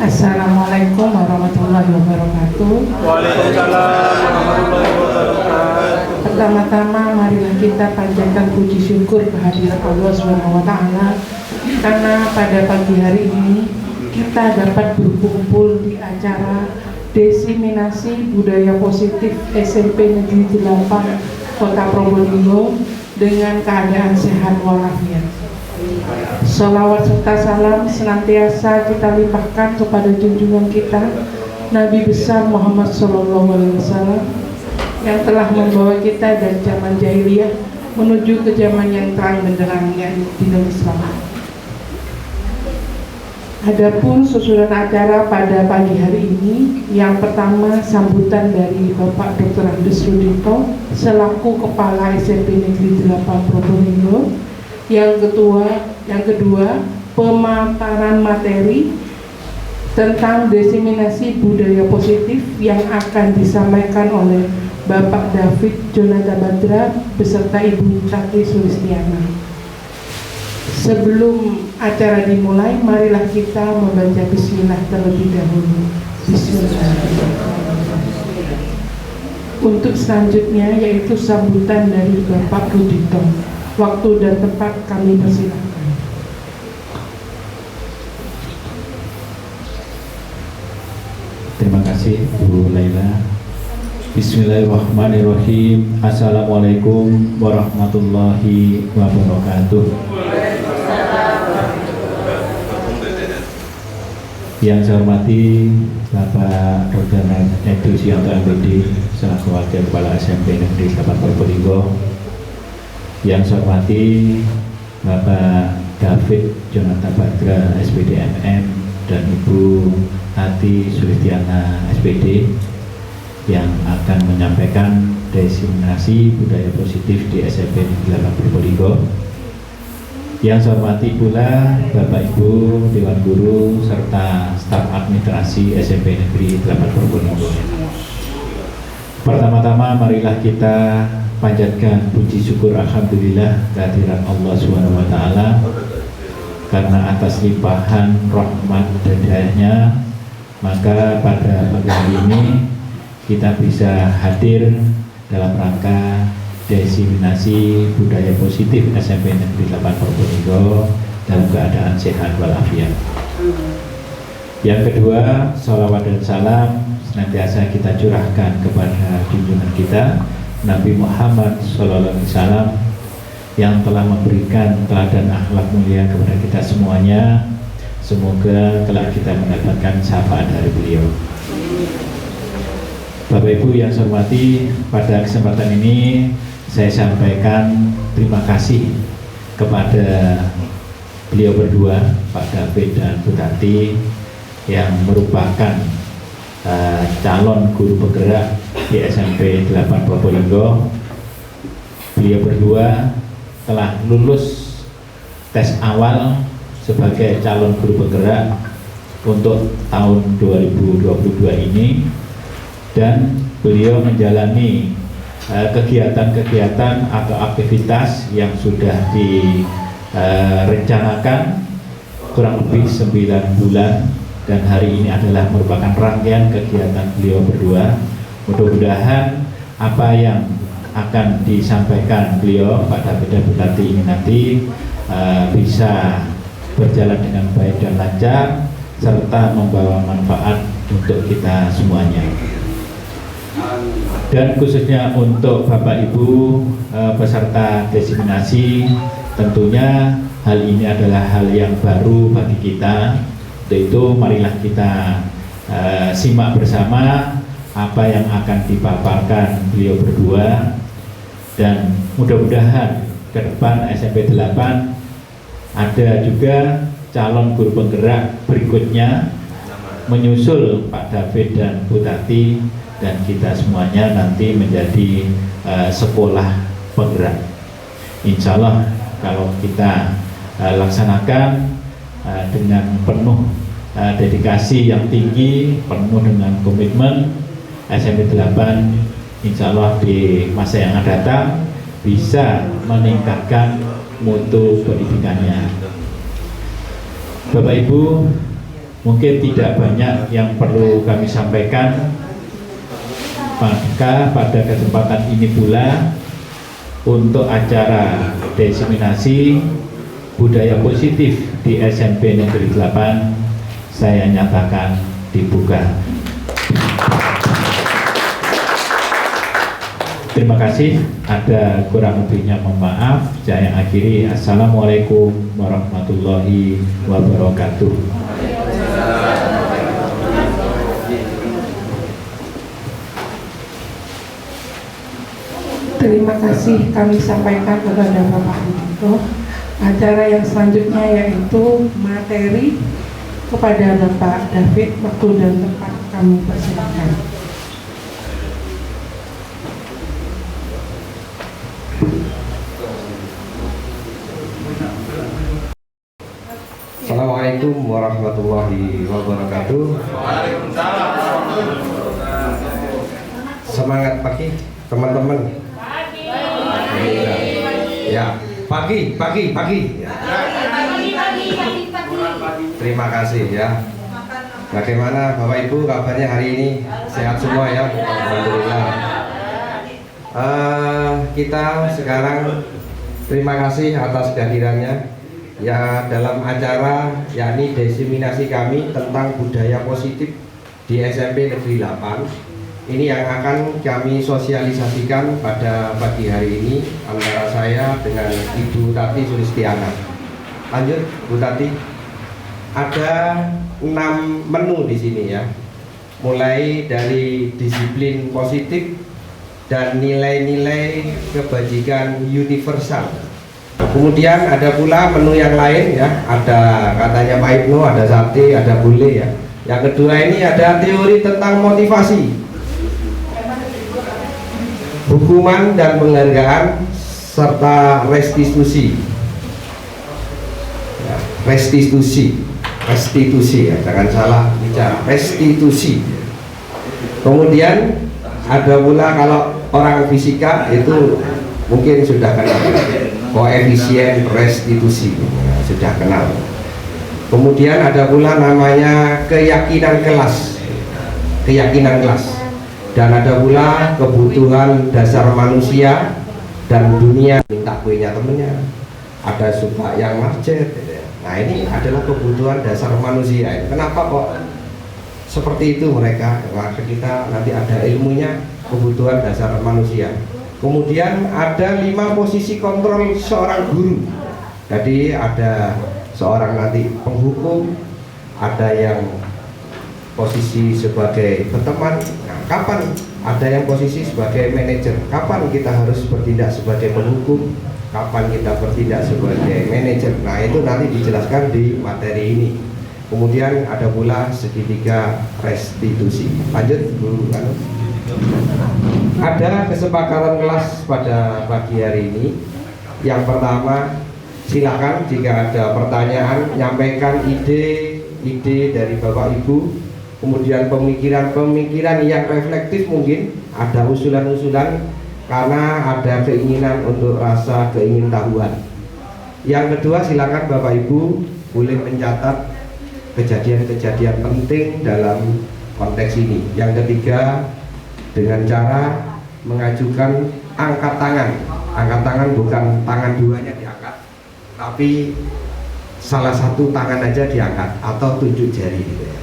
Assalamualaikum warahmatullahi wabarakatuh. Waalaikumsalam warahmatullahi wabarakatuh. Pertama-tama marilah kita panjatkan puji syukur kehadirat Allah Subhanahu wa taala karena pada pagi hari ini kita dapat berkumpul di acara Diseminasi Budaya Positif SMP Negeri 8 Kota Probolinggo dengan keadaan sehat walafiat. Sholawat serta salam senantiasa kita limpahkan kepada junjungan kita Nabi besar Muhammad SAW yang telah membawa kita dari zaman jahiliyah menuju ke zaman yang terang benderang yaitu dinul Islam. Adapun susunan acara pada pagi hari ini, yang pertama sambutan dari Bapak Dr. Andes Rudito selaku Kepala SMP Negeri 8 Probolinggo. Yang kedua pemaparan materi tentang diseminasi budaya positif yang akan disampaikan oleh Bapak David Jonata Badra beserta Ibu Tati Sulistiana. Sebelum acara dimulai, marilah kita membaca bismillah terlebih dahulu. Bismillahirrahmanirrahim. Untuk selanjutnya yaitu sambutan dari Bapak Rudito. Waktu dan tempat kami persilahkan. Terima kasih Bu Laila. Bismillahirrahmanirrahim. Assalamualaikum warahmatullahi wabarakatuh. Yang saya hormati Bapak Dr. Edu Sianto MPD selaku Wakil Kepala SMP Negeri 8 Probolinggo. Yang saya hormati Bapak David Jonata Badra SPD MM dan Ibu Tati Sulistiana SPD yang akan menyampaikan diseminasi budaya positif di SMP Negeri 8 Probolinggo. Yang saya hormati pula Bapak Ibu Dewan Guru serta staf administrasi SMP Negeri 8 Probolinggo. Pertama-tama marilah kita panjatkan puji syukur alhamdulillah kehadirat Allah Subhanahu wa taala karena atas limpahan rahmat dan hidayahnya maka pada pagi hari ini kita bisa hadir dalam rangka diseminasi budaya positif SMP Negeri 8 Probolinggo dalam keadaan sehat walafiat. Yang kedua, sholawat dan salam senantiasa kita curahkan kepada junjungan kita Nabi Muhammad SAW yang telah memberikan teladan akhlak mulia kepada kita semuanya. Semoga telah kita mendapatkan syafaat dari beliau. Bapak Ibu yang saya hormati, pada kesempatan ini saya sampaikan terima kasih kepada beliau berdua, Pak David dan Bu Tati, yang merupakan calon guru penggerak di SMP 8 Probolinggo. Beliau berdua telah lulus tes awal sebagai calon guru penggerak untuk tahun 2022 ini, dan beliau menjalani kegiatan-kegiatan atau aktivitas yang sudah direncanakan kurang lebih 9 bulan, dan hari ini adalah merupakan rangkaian kegiatan beliau berdua. Mudah-mudahan apa yang akan disampaikan beliau Pak David dan Bu Tati ini nanti bisa berjalan dengan baik dan lancar serta membawa manfaat untuk kita semuanya. Dan khususnya untuk Bapak Ibu peserta diseminasi, tentunya hal ini adalah hal yang baru bagi kita. Untuk itu marilah kita simak bersama apa yang akan dipaparkan beliau berdua, dan mudah-mudahan ke depan SMP 8 ada juga calon guru penggerak berikutnya menyusul Pak David dan Bu Tati, dan kita semuanya nanti menjadi sekolah penggerak. Insya Allah kalau kita laksanakan dengan penuh dedikasi yang tinggi, penuh dengan komitmen, SMP 8 insya Allah di masa yang akan datang bisa meningkatkan mutu pendidikannya. Bapak Ibu, Mungkin tidak banyak yang perlu kami sampaikan, maka pada kesempatan ini pula untuk acara diseminasi budaya positif di SMP Negeri 8 saya nyatakan dibuka. Terima kasih, ada kurang lebihnya mohon maaf. Saya akhiri. Assalamualaikum warahmatullahi wabarakatuh. Terima kasih kami sampaikan kepada Bapak Dito. Acara yang selanjutnya yaitu materi kepada Bapak David. Waktu dan tempat kami persilakan. Assalamualaikum warahmatullahi wabarakatuh. Semangat pagi teman-teman. Ya, pagi. Ya. Terima kasih ya. Bagaimana Bapak Ibu kabarnya hari ini? Sehat semua ya? Alhamdulillah. Kita sekarang terima kasih atas kehadirannya ya dalam acara yakni diseminasi kami tentang budaya positif di SMP Negeri 8. Ini yang akan kami sosialisasikan pada pagi hari ini antara saya dengan Ibu Tati Sulistiana. Lanjut Bu Tati. Ada 6 menu di sini ya. Mulai dari disiplin positif dan nilai-nilai kebajikan universal. Kemudian ada pula menu yang lain ya, ada katanya Pak Ibnu, ada sate, ada gulai ya. Yang kedua ini ada teori tentang motivasi, hukuman dan penghargaan serta restitusi. Ya, restitusi ya, jangan salah bicara, restitusi. Kemudian ada pula kalau orang fisika itu mungkin sudah kenal koefisien restitusi, ya, sudah kenal. Kemudian ada pula namanya keyakinan kelas, dan ada pula kebutuhan dasar manusia dan dunia, minta kuenya temennya, ada suka yang macet. Nah ini adalah kebutuhan dasar manusia. Kenapa kok seperti itu mereka? Maka kita nanti ada ilmunya, kebutuhan dasar manusia. Kemudian ada 5 posisi kontrol seorang guru. Jadi ada seorang nanti penghukum, ada yang posisi sebagai berteman. Nah, kapan ada yang posisi sebagai manajer? Kapan kita harus bertindak sebagai penghukum? Kapan kita bertindak sebagai manajer? Nah itu nanti dijelaskan di materi ini. Kemudian ada pula segitiga restitusi. Lanjut Bu Anu. Ada kesepakatan kelas pada pagi hari ini. Yang pertama, silakan jika ada pertanyaan nyampaikan ide dari Bapak Ibu, kemudian pemikiran yang reflektif, mungkin ada usulan-usulan karena ada keinginan untuk rasa keingintahuan. Yang kedua, silakan Bapak Ibu boleh mencatat kejadian-kejadian penting dalam konteks ini. Yang ketiga, dengan cara mengajukan angkat tangan. Angkat tangan bukan tangan duanya diangkat, tapi salah satu tangan aja diangkat atau tunjuk jari gitu ya.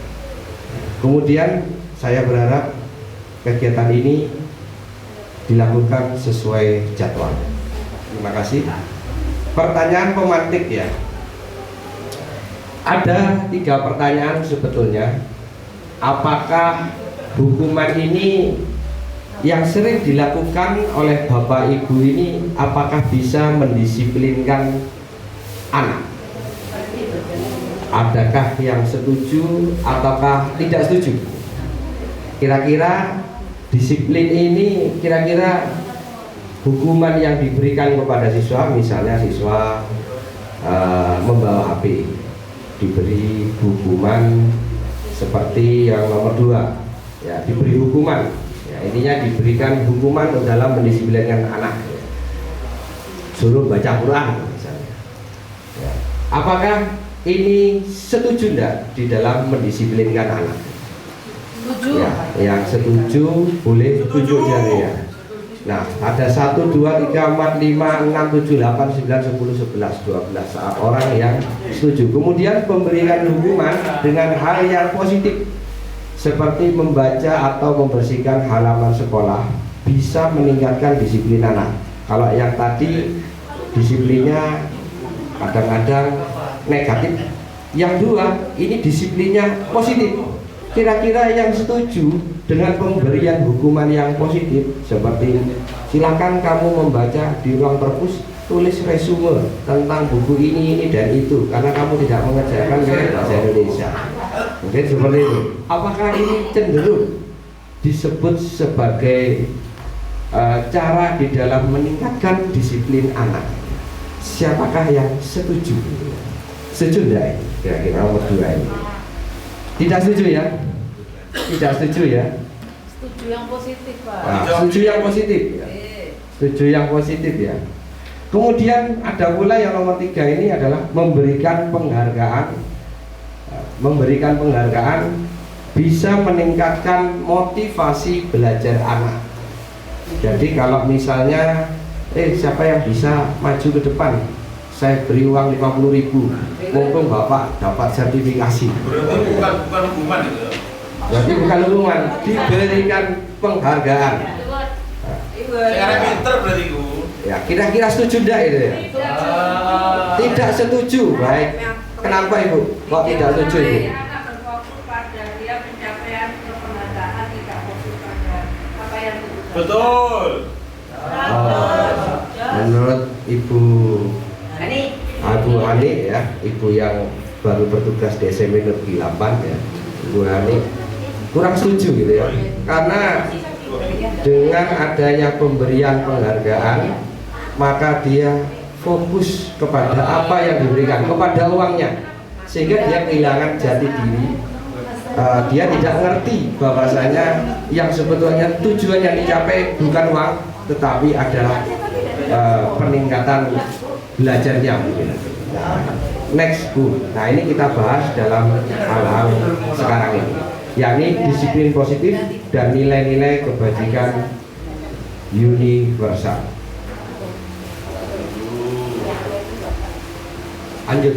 Kemudian saya berharap kegiatan ini dilakukan sesuai jadwal. Terima kasih. Pertanyaan pemantik ya. Ada 3 pertanyaan sebetulnya. Apakah hukuman ini yang sering dilakukan oleh Bapak Ibu ini apakah bisa mendisiplinkan anak? Adakah yang setuju ataukah tidak setuju? Kira-kira disiplin ini, kira-kira hukuman yang diberikan kepada siswa, misalnya siswa membawa HP, diberi hukuman seperti yang nomor 2 ya, diberi hukuman ya, intinya diberikan hukuman dalam mendisiplinkan anak ya. Suruh baca Quran misalnya ya. Apakah ini setuju enggak di dalam mendisiplinkan anak? Setuju. Ya, yang setuju boleh tunjuk jari ya. Nah, ada 1, 2, 3, 4, 5, 6, 7, 8, 9, 10, 11, 12 orang yang setuju. Kemudian pemberian hukuman dengan hal yang positif seperti membaca atau membersihkan halaman sekolah bisa meningkatkan disiplin anak. Kalau yang tadi disiplinnya kadang-kadang negatif, yang dua ini disiplinnya positif. Kira-kira yang setuju dengan pemberian hukuman yang positif seperti silakan kamu membaca di ruang perpus, tulis resume tentang buku ini dan itu karena kamu tidak mengerjakan bahasa Indonesia, mungkin seperti itu. Apakah ini cenderung disebut sebagai cara di dalam meningkatkan disiplin anak? Siapakah yang setuju? Setuju enggak ini? Kira-kira nomor 2 ini. Tidak setuju ya? Tidak setuju ya? Setuju yang positif, Pak. Nah, setuju yang positif ya? Setuju yang positif ya. Kemudian ada pula yang nomor 3 ini adalah memberikan penghargaan. Memberikan penghargaan bisa meningkatkan motivasi belajar anak. Jadi kalau misalnya siapa yang bisa maju ke depan, saya beri uang 50.000, mumpung Bapak dapat sertifikasi. Berarti bukan hukuman itu. Berarti bukan hukuman, diberikan penghargaan. Cara pinter berarti itu. Ya, kira-kira setuju enggak itu ya? Tidak setuju. Baik. Kenapa Ibu? Kok tidak setuju Ibu? Betul. Menurut Ibu Hani ya, Ibu yang baru bertugas di SMP Negeri 8 ya, Ibu Hani kurang setuju gitu ya, karena dengan adanya pemberian penghargaan maka dia fokus kepada apa yang diberikan, kepada uangnya, sehingga dia kehilangan jati diri. Dia tidak ngerti bahwasanya yang sebetulnya tujuan yang dicapai bukan uang tetapi adalah peningkatan belajarnya. Next Bu, nah ini kita bahas dalam hal-hal sekarang ini, yakni disiplin positif dan nilai-nilai kebajikan universal. Lanjut.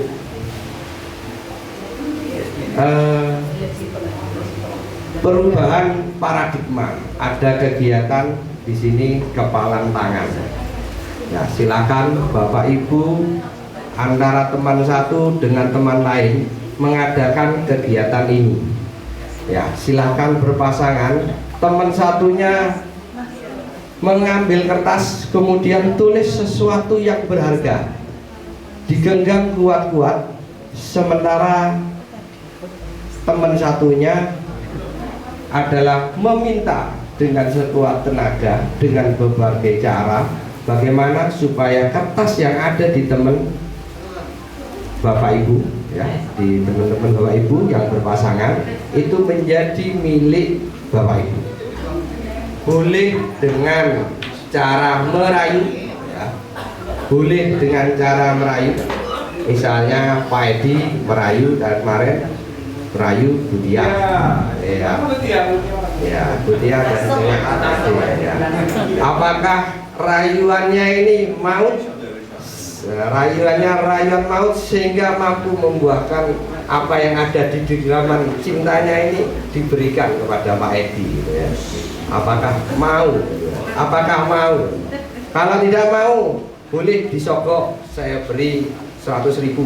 Perubahan paradigma, ada kegiatan di sini kepalan tangan. Ya, silakan Bapak Ibu antara teman satu dengan teman lain mengadakan kegiatan ini. Ya, silakan berpasangan. Teman satunya mengambil kertas kemudian tulis sesuatu yang berharga, digenggam kuat-kuat, sementara teman satunya adalah meminta dengan sekuat tenaga dengan berbagai cara bagaimana supaya kertas yang ada di teman Bapak Ibu ya, di teman-teman Bapak Ibu yang berpasangan itu menjadi milik Bapak Ibu. Boleh dengan cara merayu ya. Boleh dengan cara merayu. Misalnya Pak Edi merayu dan kemarin merayu Butia. Ya. Ya, Butia dan ya. Apakah rayuannya ini maut? Rayuannya rayuan maut sehingga mampu membuahkan apa yang ada di genggaman cintanya ini diberikan kepada Pak Edi gitu ya. Apakah mau? Apakah mau? Kalau tidak mau, boleh disogok, saya beri 100.000.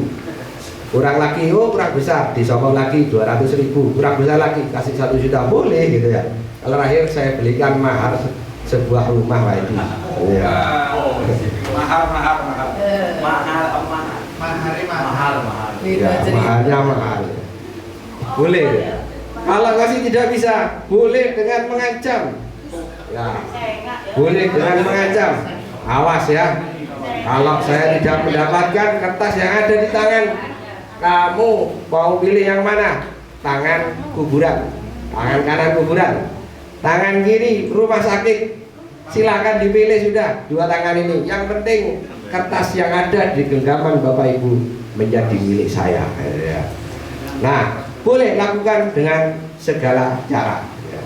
Kurang lagi, oh kurang besar, disogok lagi 200.000. Kurang besar lagi, kasih 1 juta, boleh gitu ya. Kalau terakhir saya belikan mahar sebuah rumah Pak Edi. Ya. Mahal. Ya, mahalnya mahal. Boleh. Kalau masih tidak bisa, boleh dengan mengancam. Ya, boleh dengan mengancam. Awas ya. Kalau saya tidak mendapatkan kertas yang ada di tangan, kamu mau pilih yang mana? Tangan kuburan, tangan kanan kuburan, tangan kiri rumah sakit. Silakan dipilih sudah 2 tangan ini. Yang penting kertas yang ada di genggaman Bapak Ibu menjadi milik saya. Ya. Nah, boleh lakukan dengan segala cara. Ya.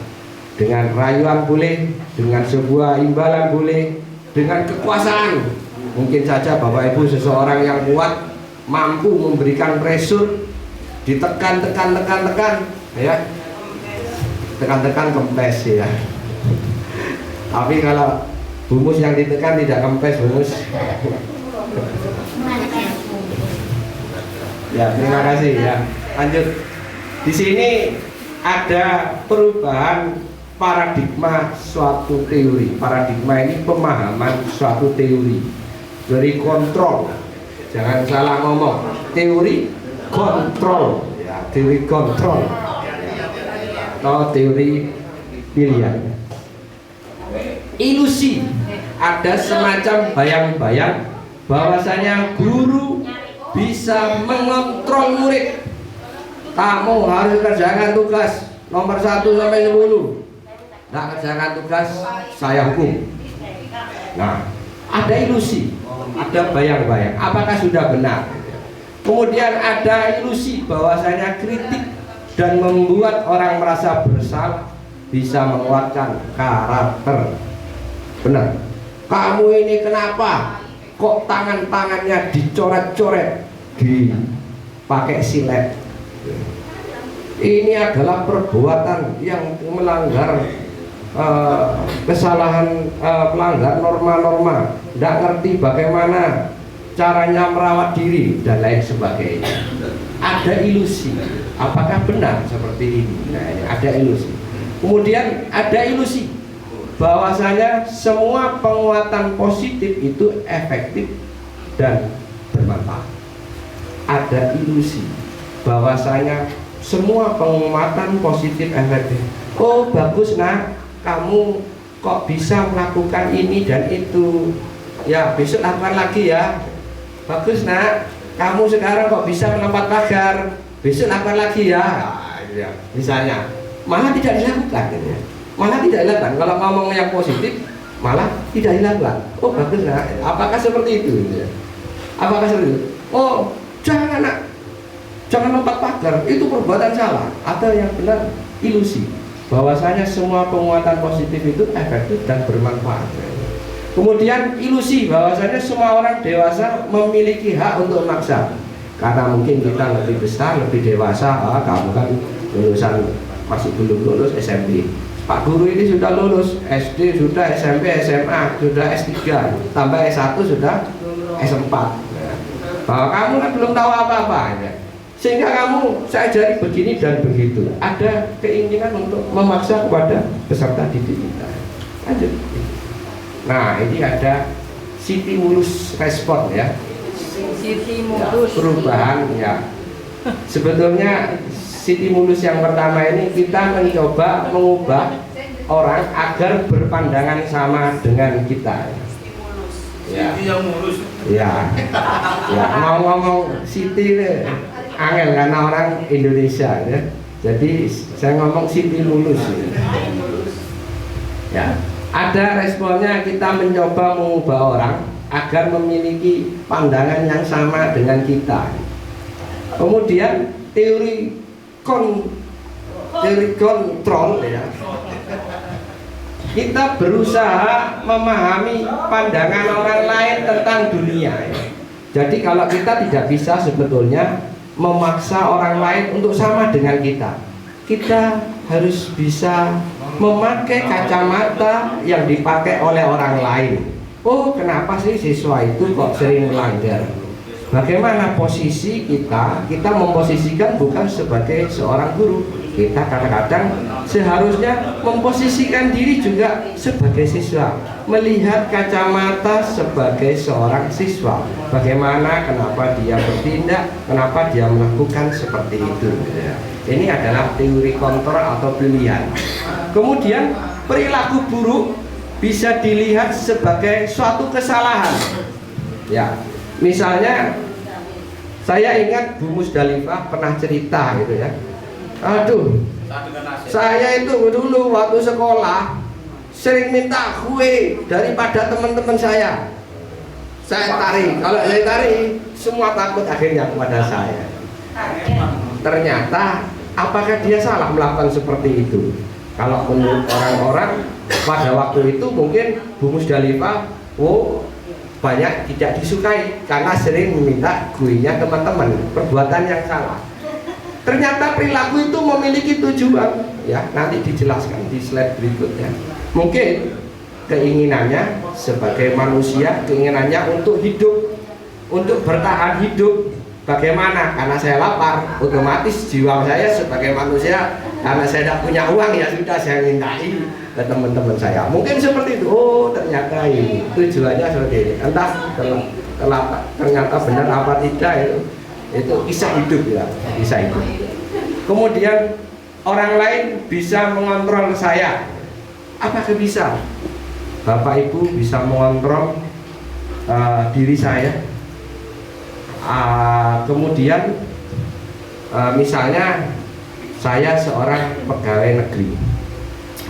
Dengan rayuan boleh, dengan sebuah imbalan boleh, dengan kekuasaan. Mungkin saja Bapak Ibu seseorang yang kuat mampu memberikan pressure, ditekan, ya, tekan kempes ya. Tapi kalau bumus yang ditekan tidak kempes bumus. Ya, terima kasih ya. Lanjut. Di sini ada perubahan paradigma suatu teori. Paradigma ini pemahaman suatu teori. Dari kontrol. Jangan salah ngomong. Teori kontrol. Ya, teori kontrol. Atau teori pilihan. Ilusi. Ada semacam bayang-bayang bahwasanya guru bisa mengontrol murid. Kamu harus kerjakan tugas nomor 1 sampai 10. Nggak kerjakan tugas, saya hukum. Nah, ada ilusi, ada bayang-bayang. Apakah sudah benar? Kemudian ada ilusi bahwasanya kritik dan membuat orang merasa bersalah bisa menguatkan karakter. Benar. Kamu ini kenapa? Kok tangannya dicoret-coret, dipakai silet? Ini adalah perbuatan yang melanggar kesalahan, melanggar norma-norma, tidak ngerti bagaimana caranya merawat diri dan lain sebagainya. Ada ilusi. Apakah benar seperti ini? Nah, ini ada ilusi. Kemudian ada ilusi bahwasanya semua penguatan positif itu efektif dan bermanfaat. Ada ilusi bahwasanya semua penguatan positif efektif. Oh bagus nak, kamu kok bisa melakukan ini dan itu. Ya besok lakukan lagi ya. Bagus nak, kamu sekarang kok bisa melompat pagar. Besok lakukan lagi ya. Ya misalnya, malah tidak dilakukan. Ya. Malah tidak dilakukan. Kalau ngomong yang positif, malah tidak dilakukan. Oh bagus nak. Apakah seperti itu? Ya. Apakah seperti itu? Oh jangan nak, jangan lompat pagar. Itu perbuatan salah. Atau yang benar ilusi bahwasanya semua penguatan positif itu efektif dan bermanfaat. Kemudian ilusi bahwasanya semua orang dewasa memiliki hak untuk memaksa. Karena mungkin kita lebih besar, lebih dewasa. Kamu kan lulusan masih belum lulus SMP. Pak guru ini sudah lulus SD, sudah SMP, SMA, sudah S3, tambah S1 sudah S4. Bahwa kamu kan belum tahu apa-apa ya. Sehingga kamu saya ajari begini dan begitu. Ada keinginan untuk memaksa kepada peserta didik kita. Lanjut. Nah ini ada stimulus respon ya. Stimulus. Perubahan ya. Sebetulnya stimulus yang pertama ini kita mencoba mengubah orang agar berpandangan sama dengan kita. Ya. Siti yang mulus. Ya. Ya mau ngomong Siti angel karena orang Indonesia ya. Jadi saya ngomong Siti lulus ya. Ada responnya kita mencoba mengubah orang agar memiliki pandangan yang sama dengan kita. Kemudian teori kontrol ya. Kita berusaha memahami pandangan orang lain tentang dunia ya. Jadi kalau kita tidak bisa sebetulnya memaksa orang lain untuk sama dengan kita, kita harus bisa memakai kacamata yang dipakai oleh orang lain. Oh kenapa sih siswa itu kok sering melanggar? Bagaimana posisi kita? Kita memposisikan bukan sebagai seorang guru. Kita kadang-kadang seharusnya memposisikan diri juga sebagai siswa, melihat kacamata sebagai seorang siswa. Bagaimana, kenapa dia bertindak, kenapa dia melakukan seperti itu. Ini adalah teori kontrol atau pilihan. Kemudian perilaku buruk bisa dilihat sebagai suatu kesalahan. Ya, misalnya saya ingat Bu Musdalifah pernah cerita gitu ya. Aduh, saya itu dulu waktu sekolah sering minta kue daripada teman-teman saya. Saya tarik, kalau saya tarik semua takut akhirnya kepada saya. Ternyata apakah dia salah melakukan seperti itu? Kalau menurut orang-orang pada waktu itu mungkin Bu Musdalifah banyak tidak disukai karena sering meminta kuenya teman-teman, perbuatan yang salah. Ternyata perilaku itu memiliki tujuan, ya nanti dijelaskan di slide berikutnya. Mungkin keinginannya sebagai manusia, keinginannya untuk hidup, untuk bertahan hidup. Bagaimana? Karena saya lapar, otomatis jiwa saya sebagai manusia, karena saya tidak punya uang, ya sudah saya mintai ke teman-teman saya. Mungkin seperti itu. Oh, ternyata ini tujuannya seperti ini. Entah ternyata benar apa tidak, itu kisah hidup ya, kisah hidup. Kemudian orang lain bisa mengontrol saya. Apakah bisa? Bapak Ibu bisa mengontrol diri saya? Kemudian misalnya saya seorang pegawai negeri,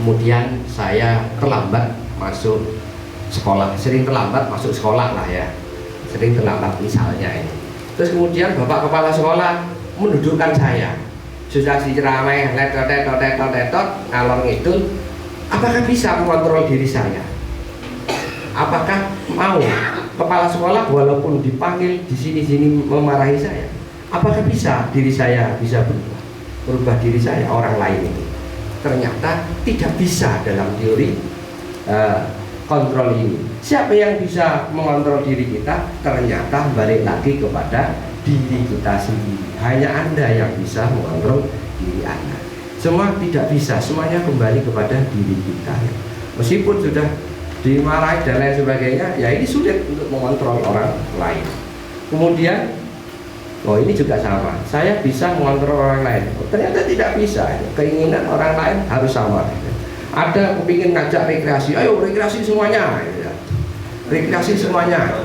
kemudian saya terlambat masuk sekolah, sering terlambat masuk sekolah lah ya, sering terlambat misalnya ini. Terus kemudian bapak kepala sekolah mendudukkan saya, sudah diceramai letot ngalor ngidul. Apakah bisa mengontrol diri saya? Apakah mau kepala sekolah walaupun dipanggil di sini memarahi saya? Apakah bisa diri saya bisa berubah diri saya orang lain ini? Ternyata tidak bisa dalam teori kontrol ini. Siapa yang bisa mengontrol diri kita? Ternyata balik lagi kepada diri kita sendiri. Hanya Anda yang bisa mengontrol diri Anda. Semua tidak bisa, semuanya kembali kepada diri kita. Meskipun sudah dimarahi dan lain sebagainya, ya ini sulit untuk mengontrol orang lain. Kemudian, ini juga sama. Saya bisa mengontrol orang lain. Ternyata tidak bisa. Keinginan orang lain harus sama. Ada kepingin ngajak rekreasi, ayo rekreasi semuanya. Rekreasi semuanya.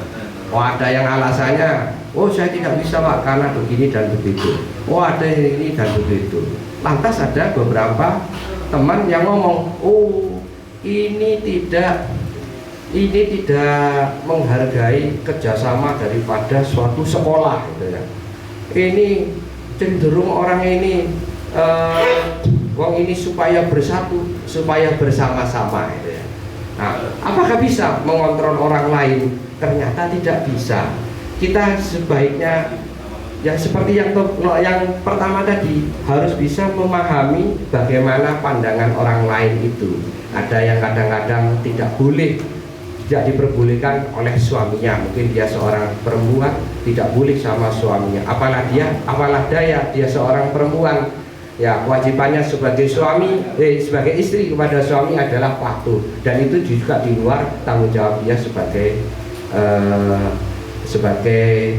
Ada yang alasannya, saya tidak bisa Pak karena begini dan begitu. Ada ini dan begitu. Lantas ada beberapa teman yang ngomong, ini tidak menghargai kerjasama daripada suatu sekolah gitu ya. Ini cenderung orang ini ini supaya bersatu, supaya bersama-sama gitu ya. Nah, apakah bisa mengontrol orang lain? Ternyata tidak bisa. Kita sebaiknya ya seperti yang pertama tadi, harus bisa memahami bagaimana pandangan orang lain itu. Ada yang kadang-kadang tidak diperbolehkan oleh suaminya, mungkin dia seorang perempuan tidak boleh sama suaminya, apalah daya dia seorang perempuan, ya kewajibannya sebagai suami, sebagai istri kepada suami adalah patuh, dan itu juga di luar tanggung jawab dia sebagai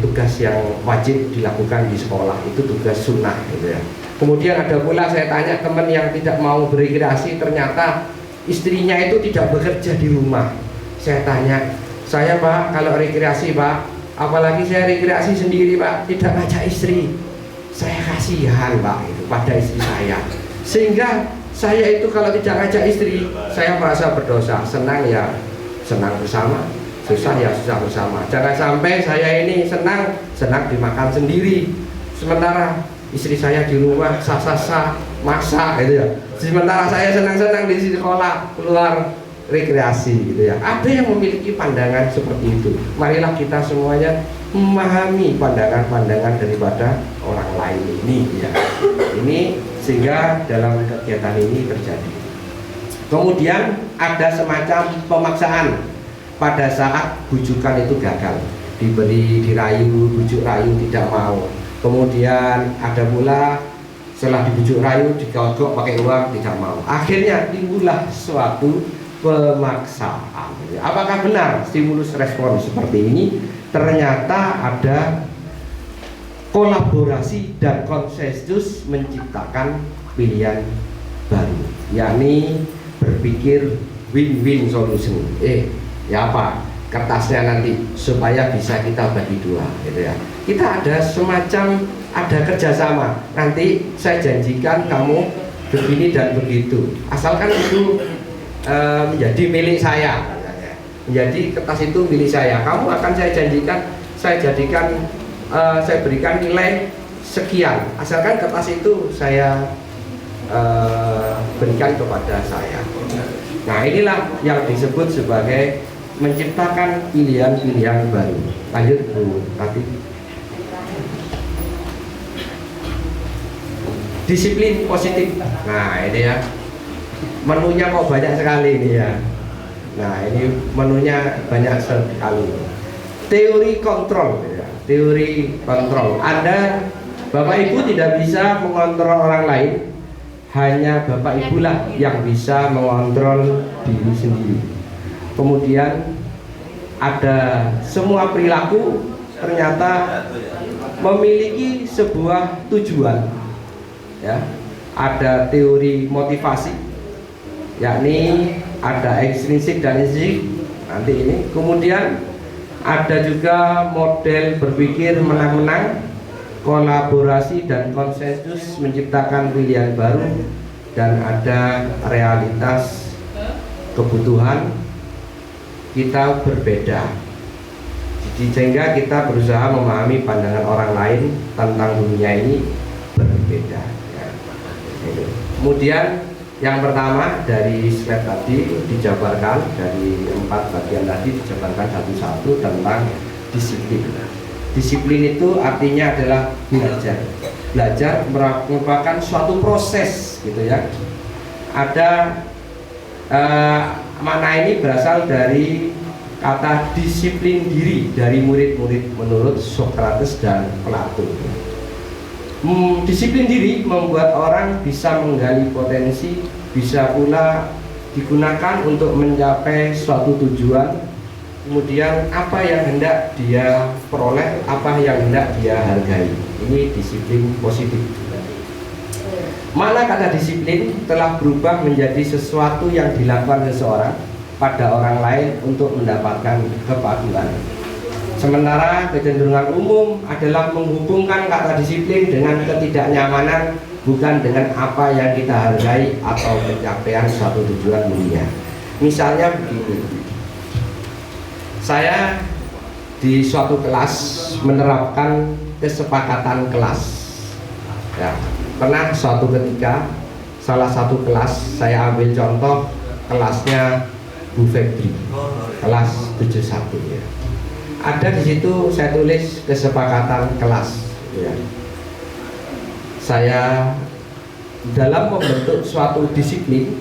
tugas yang wajib dilakukan di sekolah, itu tugas sunnah gitu ya. Kemudian ada pula saya tanya teman yang tidak mau berekreasi, ternyata istrinya itu tidak bekerja di rumah. Saya tanya, saya Pak kalau rekreasi Pak, apalagi saya rekreasi sendiri Pak, tidak ngajak istri, saya kasihan Pak itu pada istri saya, sehingga saya itu kalau tidak ngajak istri saya merasa berdosa. Senang ya senang bersama, susah ya susah bersama. Jangan sampai saya ini senang dimakan sendiri, sementara istri saya di rumah sah-sah masak gitu ya. Sementara saya senang-senang di sekolah keluar rekreasi gitu ya. Ada yang memiliki pandangan seperti itu. Marilah kita semuanya memahami pandangan-pandangan daripada orang lain ini ya. Ini sehingga dalam kegiatan ini terjadi. Kemudian ada semacam pemaksaan pada saat bujukan itu gagal, dirayu, bujuk rayu tidak mau. Kemudian ada pula setelah dibujuk rayu digogok pakai uang tidak mau. Akhirnya timbullah suatu pemaksaan. Apakah benar stimulus respon seperti ini? Ternyata ada kolaborasi dan konsensus menciptakan pilihan baru, yakni berpikir win-win solution. Ya apa? Kertasnya nanti supaya bisa kita bagi dua gitu ya. Kita ada semacam kerjasama. Nanti saya janjikan kamu begini dan begitu. Asalkan itu menjadi milik saya. Menjadi kertas itu milik saya. Kamu akan saya janjikan, saya jadikan saya berikan nilai sekian, asalkan kertas itu saya berikan kepada saya. Nah, inilah yang disebut sebagai menciptakan pilihan-pilihan baru. Lanjut Bu Tati. Disiplin positif. Nah, ini ya, menunya kok banyak sekali ini ya. Nah, ini menunya banyak sekali. Teori kontrol ya. Teori kontrol. Anda, Bapak Ibu tidak bisa mengontrol orang lain, hanya Bapak Ibu lah yang bisa mengontrol diri sendiri. Kemudian ada semua perilaku ternyata memiliki sebuah tujuan. Ya, ada teori motivasi, yakni ada ekstrinsik dan intrinsik nanti ini. Kemudian ada juga model berpikir menang-menang, kolaborasi dan konsensus menciptakan pilihan baru, dan ada realitas kebutuhan kita berbeda. Jadi sehingga kita berusaha memahami pandangan orang lain tentang dunia ini berbeda. Kemudian yang pertama dari slide tadi dijabarkan, dari 4 bagian tadi dijabarkan satu-satu tentang disiplin. Disiplin itu artinya adalah belajar. Belajar merupakan suatu proses, gitu ya. Ada makna ini berasal dari kata disiplin diri dari murid-murid menurut Socrates dan Plato. Disiplin diri membuat orang bisa menggali potensi, bisa pula digunakan untuk mencapai suatu tujuan. Kemudian apa yang hendak dia peroleh, apa yang hendak dia hargai. Ini disiplin positif. Makna kata disiplin telah berubah menjadi sesuatu yang dilakukan seseorang pada orang lain untuk mendapatkan kepatuhan. Sementara kecenderungan umum adalah menghubungkan kata disiplin dengan ketidaknyamanan, bukan dengan apa yang kita hargai atau pencapaian suatu tujuan mulia. Misalnya begini, saya di suatu kelas menerapkan kesepakatan kelas. Ya, pernah suatu ketika salah satu kelas, saya ambil contoh kelasnya Bu Febri, kelas 71 ya. Ada di situ saya tulis kesepakatan kelas ya. Saya dalam membentuk suatu disiplin,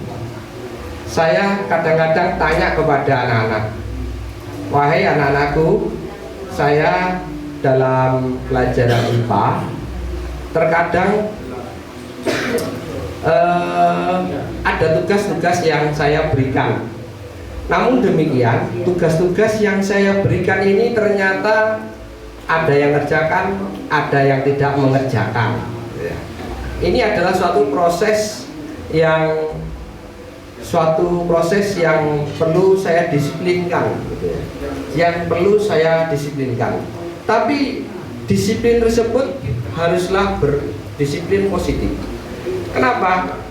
saya kadang-kadang tanya kepada anak-anak, wahai anak-anakku, saya dalam pelajaran IPA terkadang ada tugas-tugas yang saya berikan. Namun demikian, tugas-tugas yang saya berikan ini ternyata ada yang mengerjakan, ada yang tidak mengerjakan. Ini adalah suatu proses yang perlu saya disiplinkan, yang perlu saya disiplinkan. Tapi disiplin tersebut haruslah berdisiplin positif. Kenapa?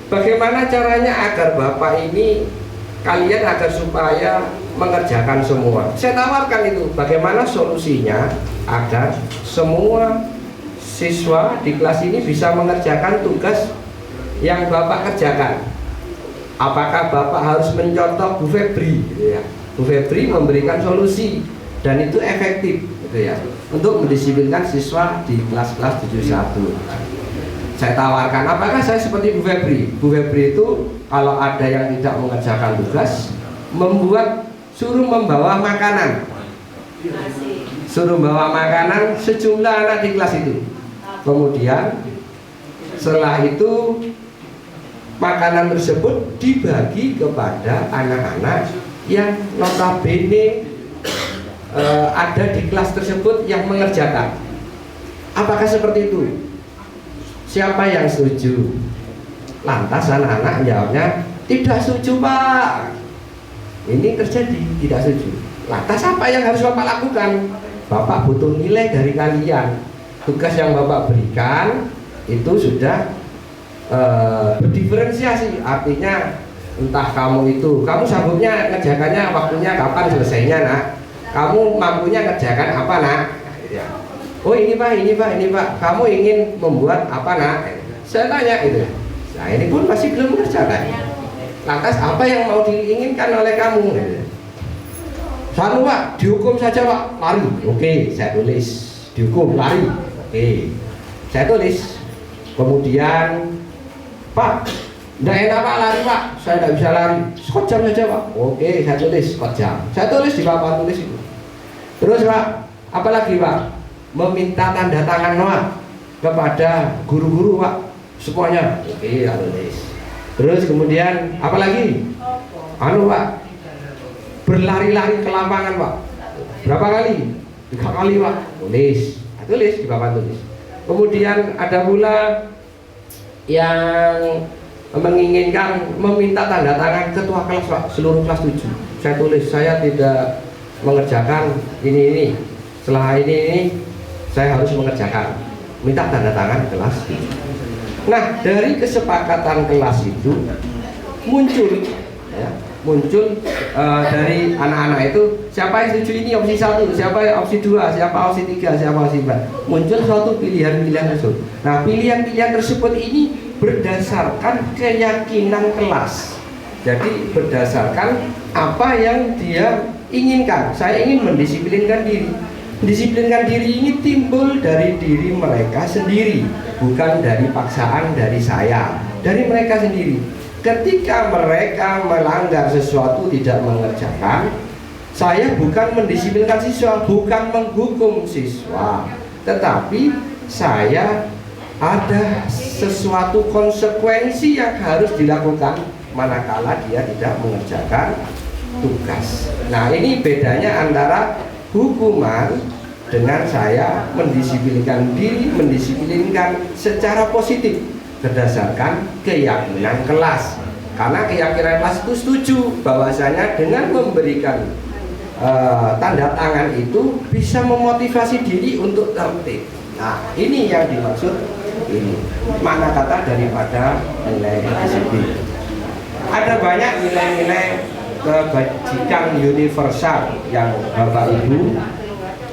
Bagaimana caranya agar Bapak ini kalian agar supaya mengerjakan semua? Saya tawarkan itu, bagaimana solusinya agar semua siswa di kelas ini bisa mengerjakan tugas yang Bapak kerjakan. Apakah Bapak harus mencontoh Bu Febri, gitu ya? Bu Febri memberikan solusi dan itu efektif, gitu ya, untuk mendisiplinkan siswa di kelas-kelas 71. Saya tawarkan, apakah saya seperti Bu Febri? Bu Febri itu kalau ada yang tidak mengerjakan tugas, suruh membawa makanan sejumlah anak di kelas itu. Kemudian setelah itu makanan tersebut dibagi kepada anak-anak yang notabene ada di kelas tersebut yang mengerjakan. Apakah seperti itu? Siapa yang setuju? Lantas anak-anak jawabnya, tidak setuju Pak. Ini terjadi, tidak setuju. Lantas apa yang harus Bapak lakukan? Bapak butuh nilai dari kalian. Tugas yang Bapak berikan itu sudah berdiferensiasi. Artinya entah kamu sanggupnya ngerjakannya waktunya kapan selesainya nak, kamu mampunya ngerjakan apa nak, ya. Oh ini Pak, kamu ingin membuat apa nak? Saya tanya itu. Nah ini pun masih belum mengerjakan. Lantas apa yang mau diinginkan oleh kamu? Sanu Pak, dihukum saja Pak, lari. Oke, saya tulis. Dihukum lari. Oke, saya tulis. Kemudian Pak, tidak enak Pak lari Pak, saya tidak bisa lari. Sekot jam saja Pak. Oke, saya tulis sekot jam. Saya tulis di papan tulis itu. Terus Pak, apalagi Pak? Meminta tanda tangan Pak kepada guru-guru Pak, semuanya. Oke, saya tulis. Terus kemudian apalagi? Anu Pak, berlari-lari ke lapangan Pak. Berapa kali? 3 kali Pak. Tulis, saya tulis di papan tulis. Kemudian ada pula yang menginginkan meminta tanda tangan ketua kelas Pak, seluruh kelas 7. Saya tulis, saya tidak mengerjakan ini. Setelah ini saya harus mengerjakan, minta tanda tangan kelas 7. Nah, dari kesepakatan kelas itu muncul dari anak-anak itu, siapa yang setuju ini opsi 1, siapa yang opsi 2, siapa opsi 3, siapa opsi 4. Muncul suatu pilihan-pilihan tersebut. Nah, pilihan-pilihan tersebut ini berdasarkan keyakinan kelas. Jadi berdasarkan apa yang dia inginkan. Saya ingin mendisiplinkan diri. Disiplинkan diri ini timbul dari diri mereka sendiri, bukan dari paksaan dari saya, dari mereka sendiri. Ketika mereka melanggar sesuatu, tidak mengerjakan, saya bukan mendisiplinkan siswa, bukan menghukum siswa, tetapi saya ada sesuatu konsekuensi yang harus dilakukan manakala dia tidak mengerjakan tugas. Nah, ini bedanya antara hukuman dengan saya mendisiplinkan diri, mendisiplinkan secara positif berdasarkan keyakinan kelas. Karena keyakinan kelas itu setuju bahwasanya dengan memberikan tanda tangan itu bisa memotivasi diri untuk tertib. Nah, ini yang dimaksud ini makna kata daripada nilai disiplin. Ada banyak nilai-nilai kebajikan universal yang Bapak Ibu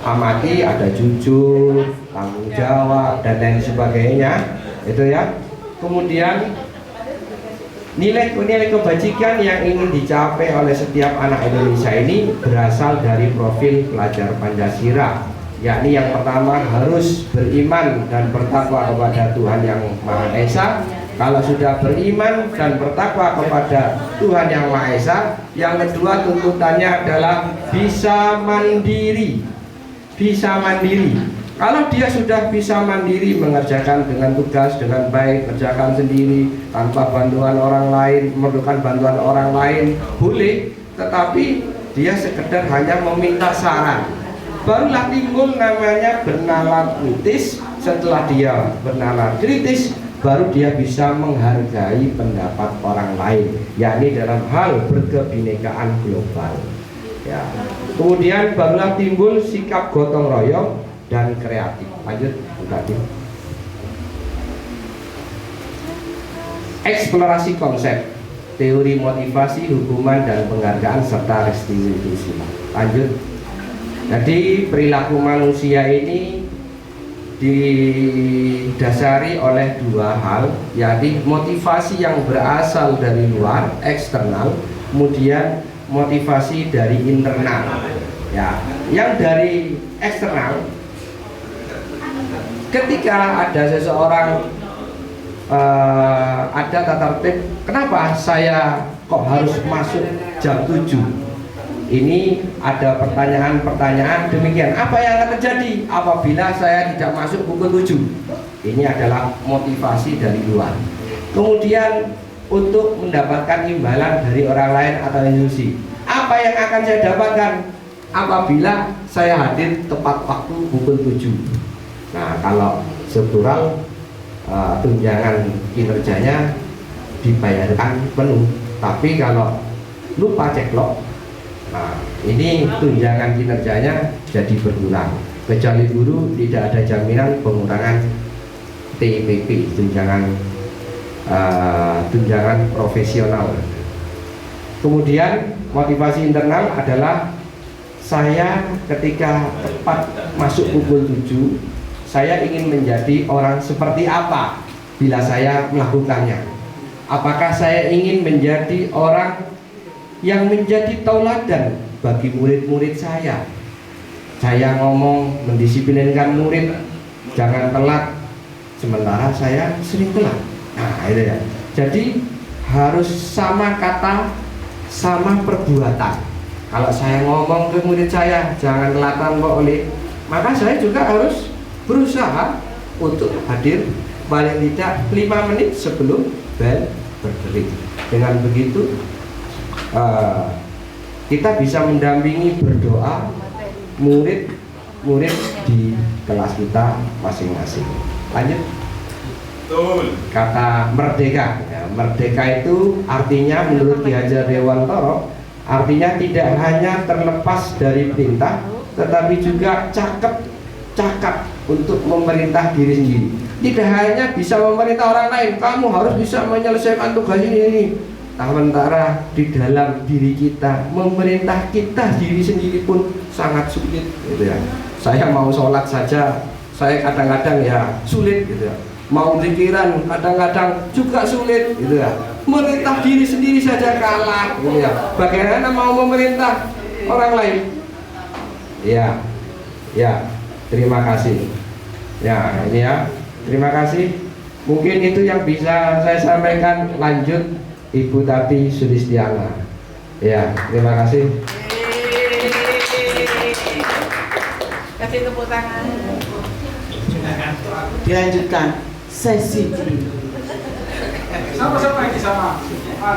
amati, ada jujur, tanggung jawab dan lain sebagainya, itu ya. Kemudian nilai kebajikan yang ingin dicapai oleh setiap anak Indonesia ini berasal dari profil pelajar Pancasila, yakni yang pertama harus beriman dan bertakwa kepada Tuhan Yang Maha Esa. Kalau sudah beriman dan bertakwa kepada Tuhan Yang Maha Esa, yang kedua tuntutannya adalah bisa mandiri. Bisa mandiri. Kalau dia sudah bisa mandiri, mengerjakan dengan tugas dengan baik, kerjakan sendiri tanpa bantuan orang lain, memerlukan bantuan orang lain, boleh. Tetapi dia sekedar hanya meminta saran, barulah timbul namanya bernalar kritis. Setelah dia bernalar kritis, baru dia bisa menghargai pendapat orang lain, yakni dalam hal berkebinekaan global. Ya. Kemudian barulah timbul sikap gotong royong dan kreatif. Lanjut, Bupati. Eksplorasi konsep, teori motivasi, hukuman dan penghargaan serta restitusi. Lanjut. Jadi perilaku manusia ini didasari oleh dua hal, yakni motivasi yang berasal dari luar, eksternal, kemudian motivasi dari internal. Ya, yang dari eksternal, ketika ada seseorang ada tata tertib, kenapa saya kok harus masuk jam 7? Ini ada pertanyaan-pertanyaan demikian. Apa yang akan terjadi apabila saya tidak masuk pukul 7? Ini adalah motivasi dari luar. Kemudian untuk mendapatkan imbalan dari orang lain atau institusi, apa yang akan saya dapatkan apabila saya hadir tepat waktu pukul 7? Nah, kalau struktural tunjangan kinerjanya dibayarkan penuh, tapi kalau lupa ceklok, nah ini tunjangan kinerjanya jadi berkurang. Kecuali guru tidak ada jaminan pengurangan TIPP, tunjangan profesional. Kemudian motivasi internal adalah saya ketika tepat masuk pukul 7, saya ingin menjadi orang seperti apa bila saya melakukannya. Apakah saya ingin menjadi orang yang menjadi tauladan bagi murid-murid saya? Saya ngomong mendisiplinkan murid, jangan telat, sementara saya sering telat. Nah, itu ya. Jadi harus sama kata, sama perbuatan. Kalau saya ngomong ke murid saya, jangan telatan Pak Oli, maka saya juga harus berusaha untuk hadir paling tidak 5 menit sebelum bel berdering. Dengan begitu kita bisa mendampingi berdoa murid-murid di kelas kita masing-masing. Lanjut. Betul. Kata merdeka ya, merdeka itu artinya menurut Ki Hajar Dewantara artinya tidak hanya terlepas dari perintah tetapi juga cakap untuk memerintah diri sendiri. Tidak hanya bisa memerintah orang lain, kamu harus bisa menyelesaikan tugas ini. Sementara di dalam diri kita, memerintah kita diri sendiri pun sangat sulit gitu ya. Saya mau sholat saja, saya kadang-kadang ya sulit gitu ya. Mau pikiran kadang-kadang juga sulit gitu ya. Memerintah diri sendiri saja kalah gitu ya. Bagaimana mau memerintah orang lain? Ya, terima kasih. Ya, ini ya, terima kasih. Mungkin itu yang bisa saya sampaikan. Lanjut Ibu Tati Sulistiana. Ya, terima kasih. Kasih tepuk tangan. Dilanjutkan sesi Sama-sama ini sama.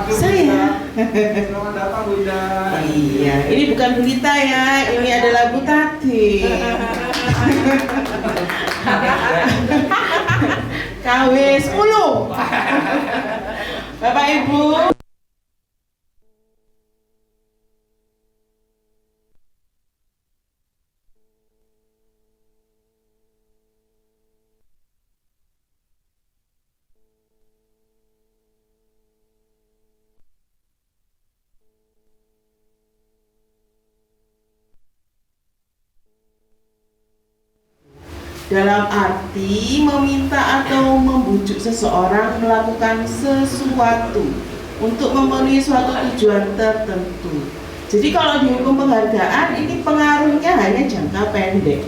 saya. Selamat datang Bunda. Iya, ini bukan Bulita ya, ini adalah Bu Tati. KW 10. Bapak Ibu. Dalam arti meminta atau membujuk seseorang melakukan sesuatu untuk memenuhi suatu tujuan tertentu. Jadi kalau di hukum penghargaan ini pengaruhnya hanya jangka pendek.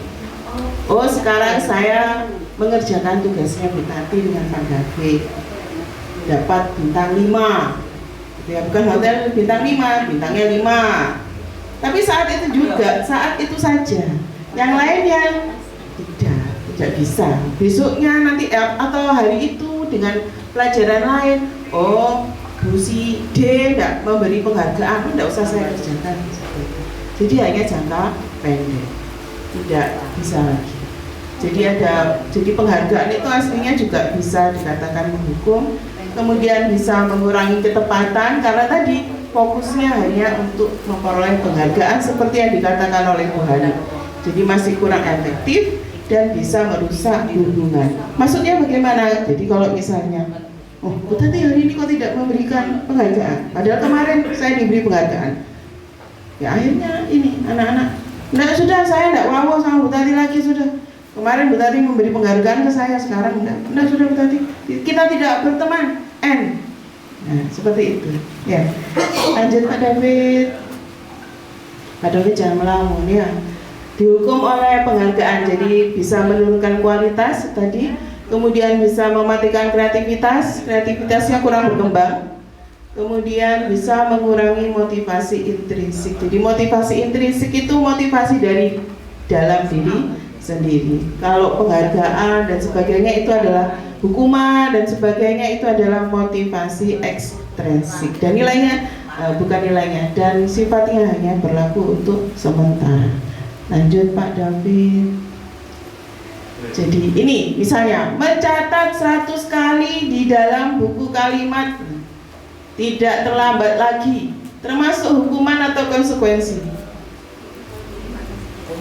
Oh, sekarang saya mengerjakan tugasnya Bu Tati dengan Pak David, dapat bintang 5. Ya, bukan hotel bintang 5, bintangnya 5. Tapi saat itu juga, saat itu saja. Yang lain yang tidak bisa. Besoknya nanti atau hari itu dengan pelajaran lain, oh Bu si D tidak memberi penghargaan, tidak usah saya kerjakan. Jadi hanya jangka pendek, tidak bisa lagi. Jadi penghargaan itu aslinya juga bisa dikatakan menghukum, kemudian bisa mengurangi ketepatan karena tadi fokusnya hanya untuk memperoleh penghargaan seperti yang dikatakan oleh Bu Hani. Jadi masih kurang efektif dan bisa merusak hubungan. Maksudnya bagaimana? Jadi kalau misalnya, oh Bu Tati hari ini kok tidak memberikan penghargaan, padahal kemarin saya diberi penghargaan. Ya akhirnya ini anak-anak, nah sudah saya tidak mau sama Bu Tati lagi sudah. Kemarin Bu Tati memberi penghargaan ke saya, sekarang enggak sudah Bu Tati. Kita tidak berteman. Nah seperti itu. Ya. Lanjut Pak David. Pak David jangan melamun ya. Dihukum oleh penghargaan, jadi bisa menurunkan kualitas tadi, kemudian bisa mematikan kreativitasnya kurang berkembang, kemudian bisa mengurangi motivasi intrinsik. Jadi motivasi intrinsik itu motivasi dari dalam diri sendiri. Kalau penghargaan dan sebagainya itu adalah hukuman dan sebagainya itu adalah motivasi ekstrinsik dan nilainya bukan nilainya dan sifatnya hanya berlaku untuk sementara. Lanjut Pak David. Jadi ini misalnya mencatat 100 kali di dalam buku kalimat tidak terlambat lagi, termasuk hukuman atau konsekuensi.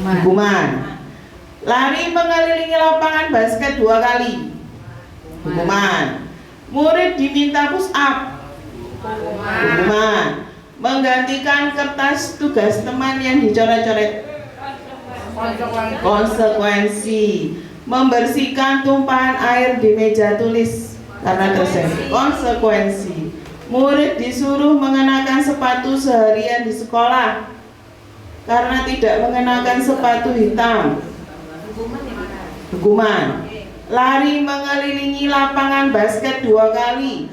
Hukuman. Lari mengelilingi lapangan basket 2 kali. Hukuman. Murid diminta push up. Hukuman. Menggantikan kertas tugas teman yang dicoret-coret. Konsekuensi. membersihkan tumpahan air di meja tulis karena tersenggol. Konsekuensi, murid disuruh mengenakan sepatu seharian di sekolah karena tidak mengenakan sepatu hitam. Hukuman, lari mengelilingi lapangan basket 2 kali.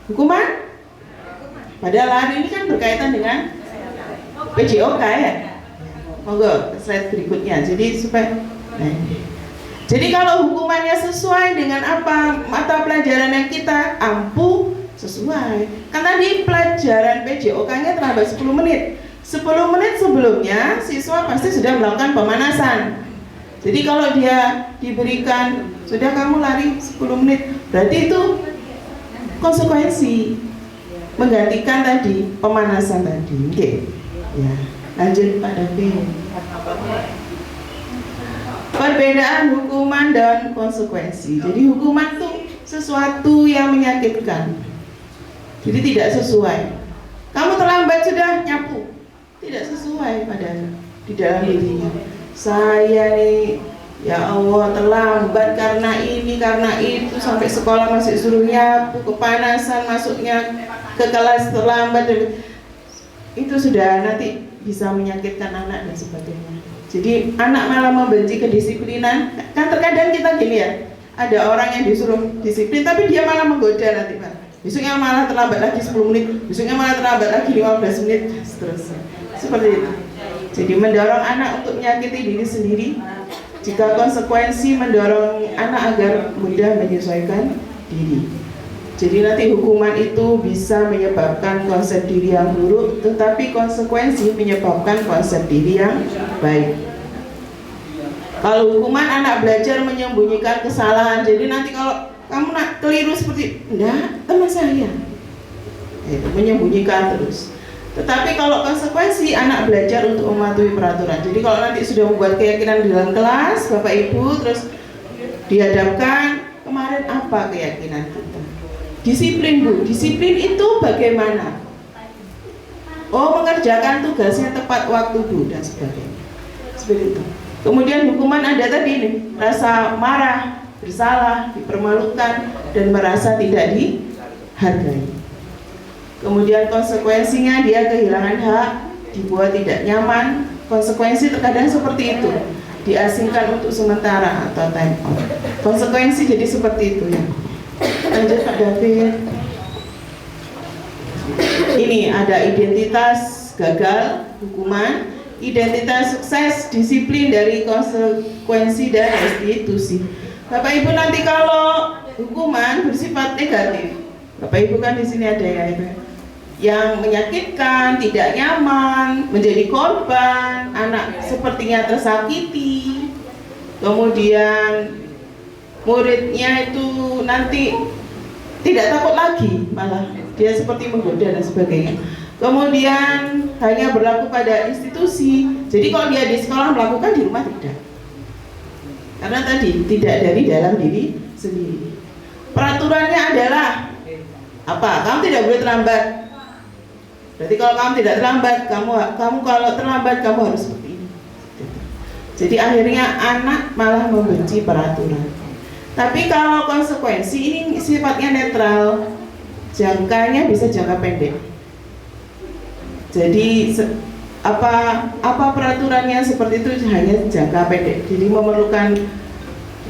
Hukuman? Padahal lari ini kan berkaitan dengan PJOK ya. Monggo slide berikutnya. Jadi kalau hukumannya sesuai dengan apa mata pelajaran yang kita ampuh, sesuai. Kan tadi pelajaran PJOK-nya terlambat 10 menit. 10 menit sebelumnya siswa pasti sudah melakukan pemanasan. Jadi kalau dia diberikan sudah kamu lari 10 menit, berarti itu konsekuensi menggantikan tadi pemanasan tadi. Oke. Ya, lanjut Pak David. Perbedaan hukuman dan konsekuensi. Jadi hukuman itu sesuatu yang menyakitkan. Jadi tidak sesuai. Kamu terlambat sudah nyapu, tidak sesuai padahal di dalam dirinya. Saya nih, ya Allah terlambat karena ini, karena itu, sampai sekolah masih suruh nyapu, kepanasan masuknya ke kelas terlambat, itu sudah nanti bisa menyakitkan anak dan sebagainya. Jadi anak malah membenci kedisiplinan. Kan terkadang kita gini ya, ada orang yang disuruh disiplin tapi dia malah menggoda nanti Pak. Besoknya malah terlambat lagi 10 menit, besoknya malah terlambat lagi 15 menit, seterusnya. Seperti itu. Jadi mendorong anak untuk menyakiti diri sendiri, jika konsekuensi mendorong anak agar mudah menyesuaikan diri. Jadi nanti hukuman itu bisa menyebabkan konsep diri yang buruk, tetapi konsekuensi menyebabkan konsep diri yang baik. Kalau hukuman anak belajar menyembunyikan kesalahan, jadi nanti kalau kamu nak keliru seperti enggak, teman saya itu menyembunyikan terus. Tetapi kalau konsekuensi anak belajar untuk mematuhi peraturan. Jadi kalau nanti sudah membuat keyakinan di dalam kelas, Bapak Ibu, terus dihadapkan kemarin apa keyakinan kita? Disiplin Bu, disiplin itu bagaimana? Oh, mengerjakan tugasnya tepat waktu Bu dan sebagainya. Seperti itu. Kemudian hukuman ada tadi nih, rasa marah, bersalah, dipermalukan, dan merasa tidak dihargai. Kemudian konsekuensinya dia kehilangan hak, dibuat tidak nyaman. Konsekuensi terkadang seperti itu, diasingkan untuk sementara atau time out. Konsekuensi jadi seperti itu ya. Lanjut Pak David. Ini ada identitas gagal, hukuman, identitas sukses, disiplin dari konsekuensi dan restitusi. Bapak Ibu nanti kalau hukuman bersifat negatif, Bapak Ibu kan di sini ada ya Ibu, yang menyakitkan, tidak nyaman, menjadi korban, anak sepertinya tersakiti, kemudian muridnya itu nanti tidak takut lagi, malah dia seperti menggoda dan sebagainya. Kemudian hanya berlaku pada institusi, jadi kalau dia di sekolah melakukan, di rumah tidak, karena tadi tidak dari dalam diri sendiri. Peraturannya adalah apa? Kamu tidak boleh terlambat. Berarti kalau kamu tidak terlambat, kamu kalau terlambat kamu harus seperti ini. Jadi akhirnya anak malah membenci peraturan. Tapi kalau konsekuensi ini sifatnya netral, jangkanya bisa jangka pendek. Jadi apa peraturannya seperti itu hanya jangka pendek. Jadi memerlukan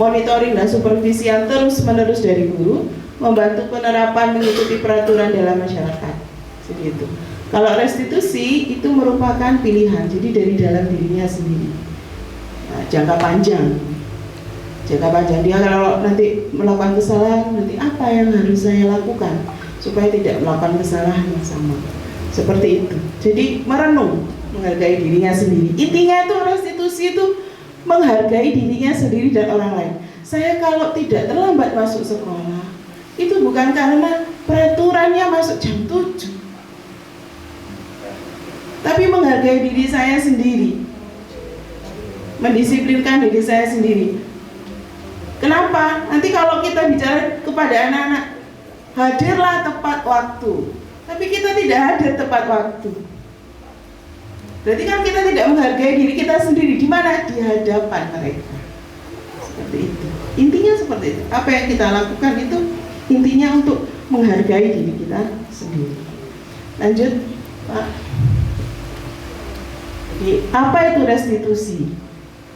monitoring dan supervisi yang terus-menerus dari guru, membantu penerapan mengikuti peraturan dalam masyarakat. Segitu. Kalau restitusi itu merupakan pilihan, jadi dari dalam dirinya sendiri. Nah, jangka panjang dia kalau nanti melakukan kesalahan, nanti apa yang harus saya lakukan supaya tidak melakukan kesalahan yang sama. Seperti itu. Jadi merenung, menghargai dirinya sendiri. Intinya itu restitusi itu menghargai dirinya sendiri dan orang lain. Saya kalau tidak terlambat masuk sekolah, itu bukan karena peraturannya masuk jam 7, tapi menghargai diri saya sendiri, mendisiplinkan diri saya sendiri. Kenapa? Nanti kalau kita bicara kepada anak-anak, hadirlah tepat waktu, tapi kita tidak hadir tepat waktu. Berarti kan kita tidak menghargai diri kita sendiri. Di mana? Di hadapan mereka. Seperti itu. Intinya seperti itu. Apa yang kita lakukan itu intinya untuk menghargai diri kita sendiri. Lanjut, Pak. Jadi, apa itu restitusi?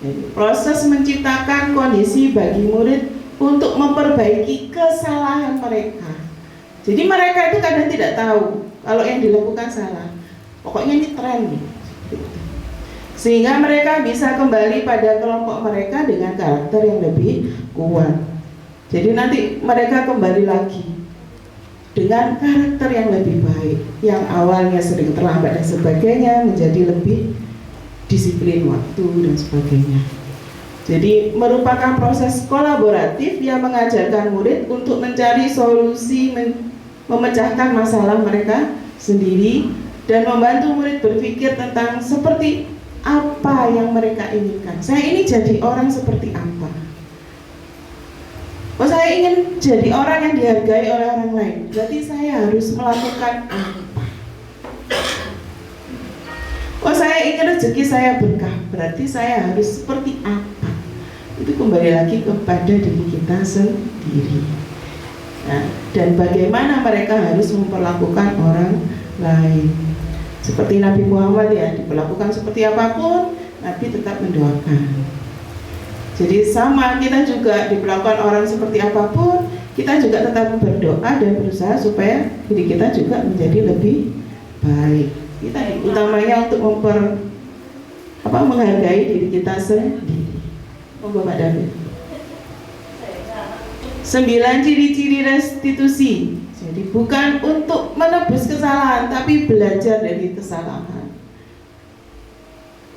Jadi, proses menciptakan kondisi bagi murid untuk memperbaiki kesalahan mereka. Jadi mereka itu kadang tidak tahu kalau yang dilakukan salah. Pokoknya ini tren nih. Sehingga mereka bisa kembali pada kelompok mereka dengan karakter yang lebih kuat. Jadi nanti mereka kembali lagi dengan karakter yang lebih baik, yang awalnya sering terlambat dan sebagainya menjadi lebih disiplin waktu dan sebagainya. Jadi merupakan proses kolaboratif yang mengajarkan murid untuk mencari solusi, memecahkan masalah mereka sendiri dan membantu murid berpikir tentang seperti apa yang mereka inginkan. Saya ini jadi orang seperti apa? Oh, saya ingin jadi orang yang dihargai oleh orang lain. Berarti saya harus melakukan apa? Oh, saya ingin rezeki saya berkah. Berarti saya harus seperti apa? Itu kembali lagi kepada diri kita sendiri. Nah, dan bagaimana mereka harus memperlakukan orang lain. Seperti Nabi Muhammad ya, diperlakukan seperti apapun, Nabi tetap mendoakan. Jadi sama, kita juga diperlakukan orang seperti apapun, kita juga tetap berdoa dan berusaha supaya diri kita juga menjadi lebih baik. Kita utamanya untuk menghargai diri kita sendiri. Monggo Pak David. 9 ciri-ciri restitusi. Jadi bukan untuk menebus kesalahan, tapi belajar dari kesalahan.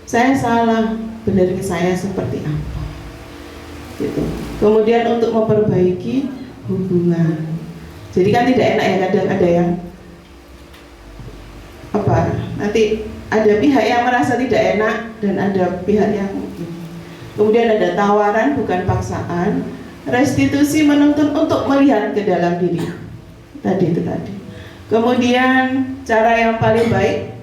Saya salah, benar saya seperti apa? Gitu. Kemudian untuk memperbaiki hubungan. Jadi kan tidak enak ya, kadang ada yang nanti ada pihak yang merasa tidak enak dan ada pihak yang kemudian ada tawaran bukan paksaan. Restitusi menuntut untuk melihat ke dalam diri tadi. Kemudian cara yang paling baik,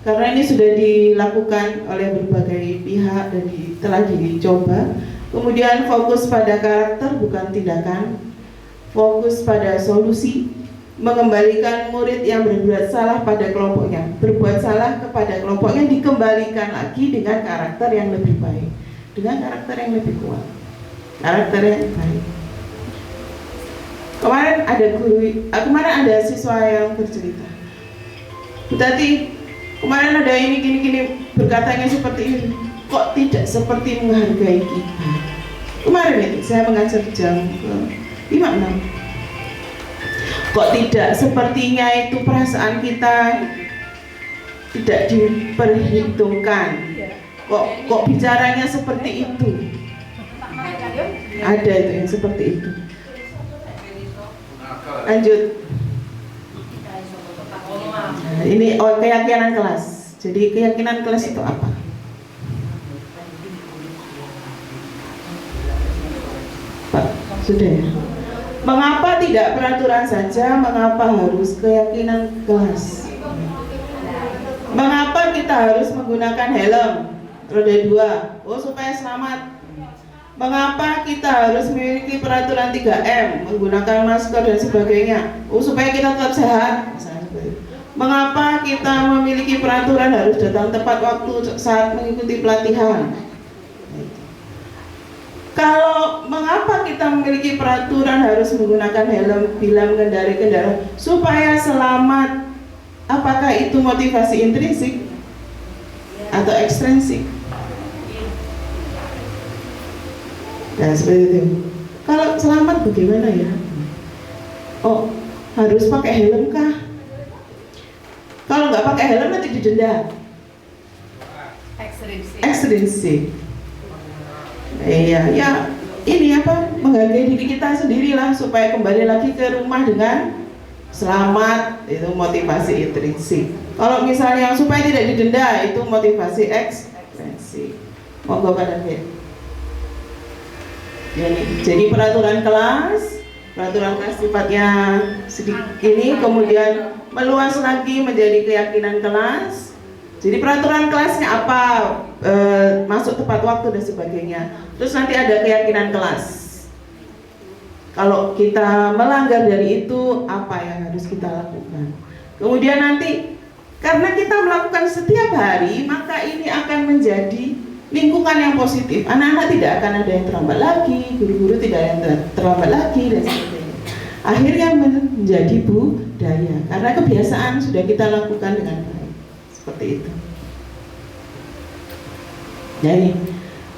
karena ini sudah dilakukan oleh berbagai pihak dan telah dicoba. Kemudian fokus pada karakter bukan tindakan, fokus pada solusi, mengembalikan murid yang berbuat salah pada kelompoknya, berbuat salah kepada kelompoknya dikembalikan lagi dengan karakter yang lebih baik, dengan karakter yang lebih kuat, karakter yang baik. Kemarin ada siswa yang bercerita, berarti kemarin ada ini gini berkatanya seperti ini, kok tidak seperti menghargai kita. Kemarin itu saya mengajar jam 5-6. Kok tidak sepertinya itu perasaan kita tidak diperhitungkan. Kok bicaranya seperti itu. Ada itu yang seperti itu. Lanjut. Nah, ini keyakinan kelas. Jadi keyakinan kelas itu apa? Pak, sudah ya? Mengapa tidak peraturan saja? Mengapa harus keyakinan kelas? Mengapa kita harus menggunakan helm roda 2? Oh, supaya selamat. Mengapa kita harus memiliki peraturan 3M, menggunakan masker dan sebagainya? Oh, supaya kita tetap sehat. Mengapa kita memiliki peraturan harus datang tepat waktu saat mengikuti pelatihan? Kalau mengapa kita memiliki peraturan harus menggunakan helm bila mengendarai kendaraan supaya selamat? Apakah itu motivasi intrinsik atau ekstrinsik? Nah, seperti itu. Kalau selamat bagaimana ya? Oh, harus pakai helm kah? Kalau nggak pakai helm nanti didenda. Ekstrinsik. Iya, ya ini menghargai diri kita sendirilah supaya kembali lagi ke rumah dengan selamat, itu motivasi intrinsik. Kalau misalnya supaya tidak didenda, itu motivasi ekstrinsik. Monggo Pak David. Jadi peraturan kelas sifatnya sedikit ini, kemudian meluas lagi menjadi keyakinan kelas. Jadi peraturan kelasnya apa? Masuk tepat waktu dan sebagainya. Terus nanti ada keyakinan kelas. Kalau kita melanggar dari itu, apa yang harus kita lakukan? Kemudian nanti, karena kita melakukan setiap hari, maka ini akan menjadi lingkungan yang positif. Anak-anak tidak akan ada yang terlambat lagi, guru-guru tidak ada yang terlambat lagi, dan sebagainya. Akhirnya menjadi budaya, karena kebiasaan sudah kita lakukan dengan baik. Seperti itu. Jadi,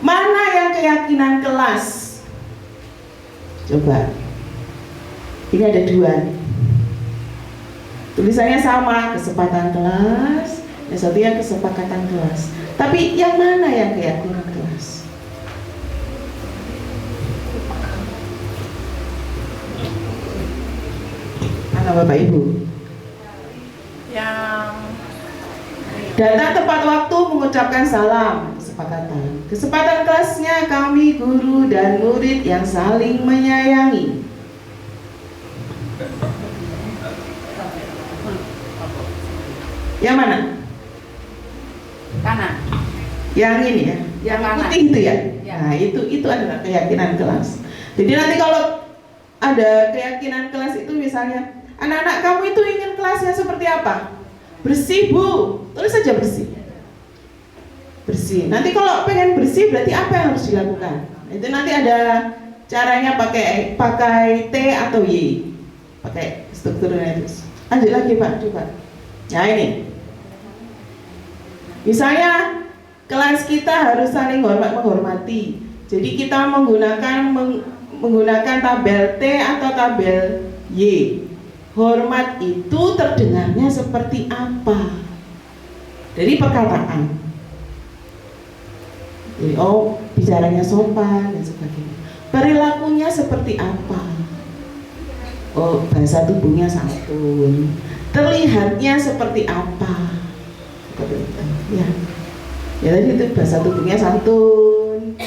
mana yang keyakinan kelas? Coba. Ini ada 2 nih. Tulisannya sama, kesempatan kelas, yang satu yang kesepakatan kelas. Tapi yang mana yang keyakinan kelas? Mana Bapak Ibu? Yang Datang tepat waktu, mengucapkan salam, kesepakatan. Kesempatan kelasnya kami guru dan murid yang saling menyayangi. Yang mana? kanan. Yang ini ya, yang Yang kanan. putih itu ya. Ya. Nah, itu adalah keyakinan kelas. Jadi nanti kalau ada keyakinan kelas itu misalnya, anak-anak kamu itu ingin kelasnya seperti apa? Bersih Bu, tulis saja bersih. Bersih. Nanti kalau pengen bersih berarti apa yang harus dilakukan? Itu nanti ada caranya pakai T atau Y. Pakai strukturnya itu. Lanjut lagi Pak, coba. Nah ini. Misalnya kelas kita harus saling menghormati. Jadi kita menggunakan tabel T atau tabel Y. Hormat itu terdengarnya seperti apa? Dari perkataan. Jadi, bicaranya sopan dan sebagainya. Perilakunya seperti apa? Bahasa tubuhnya santun. Terlihatnya seperti apa? Seperti itu. Ya. Ya tadi itu bahasa tubuhnya santun.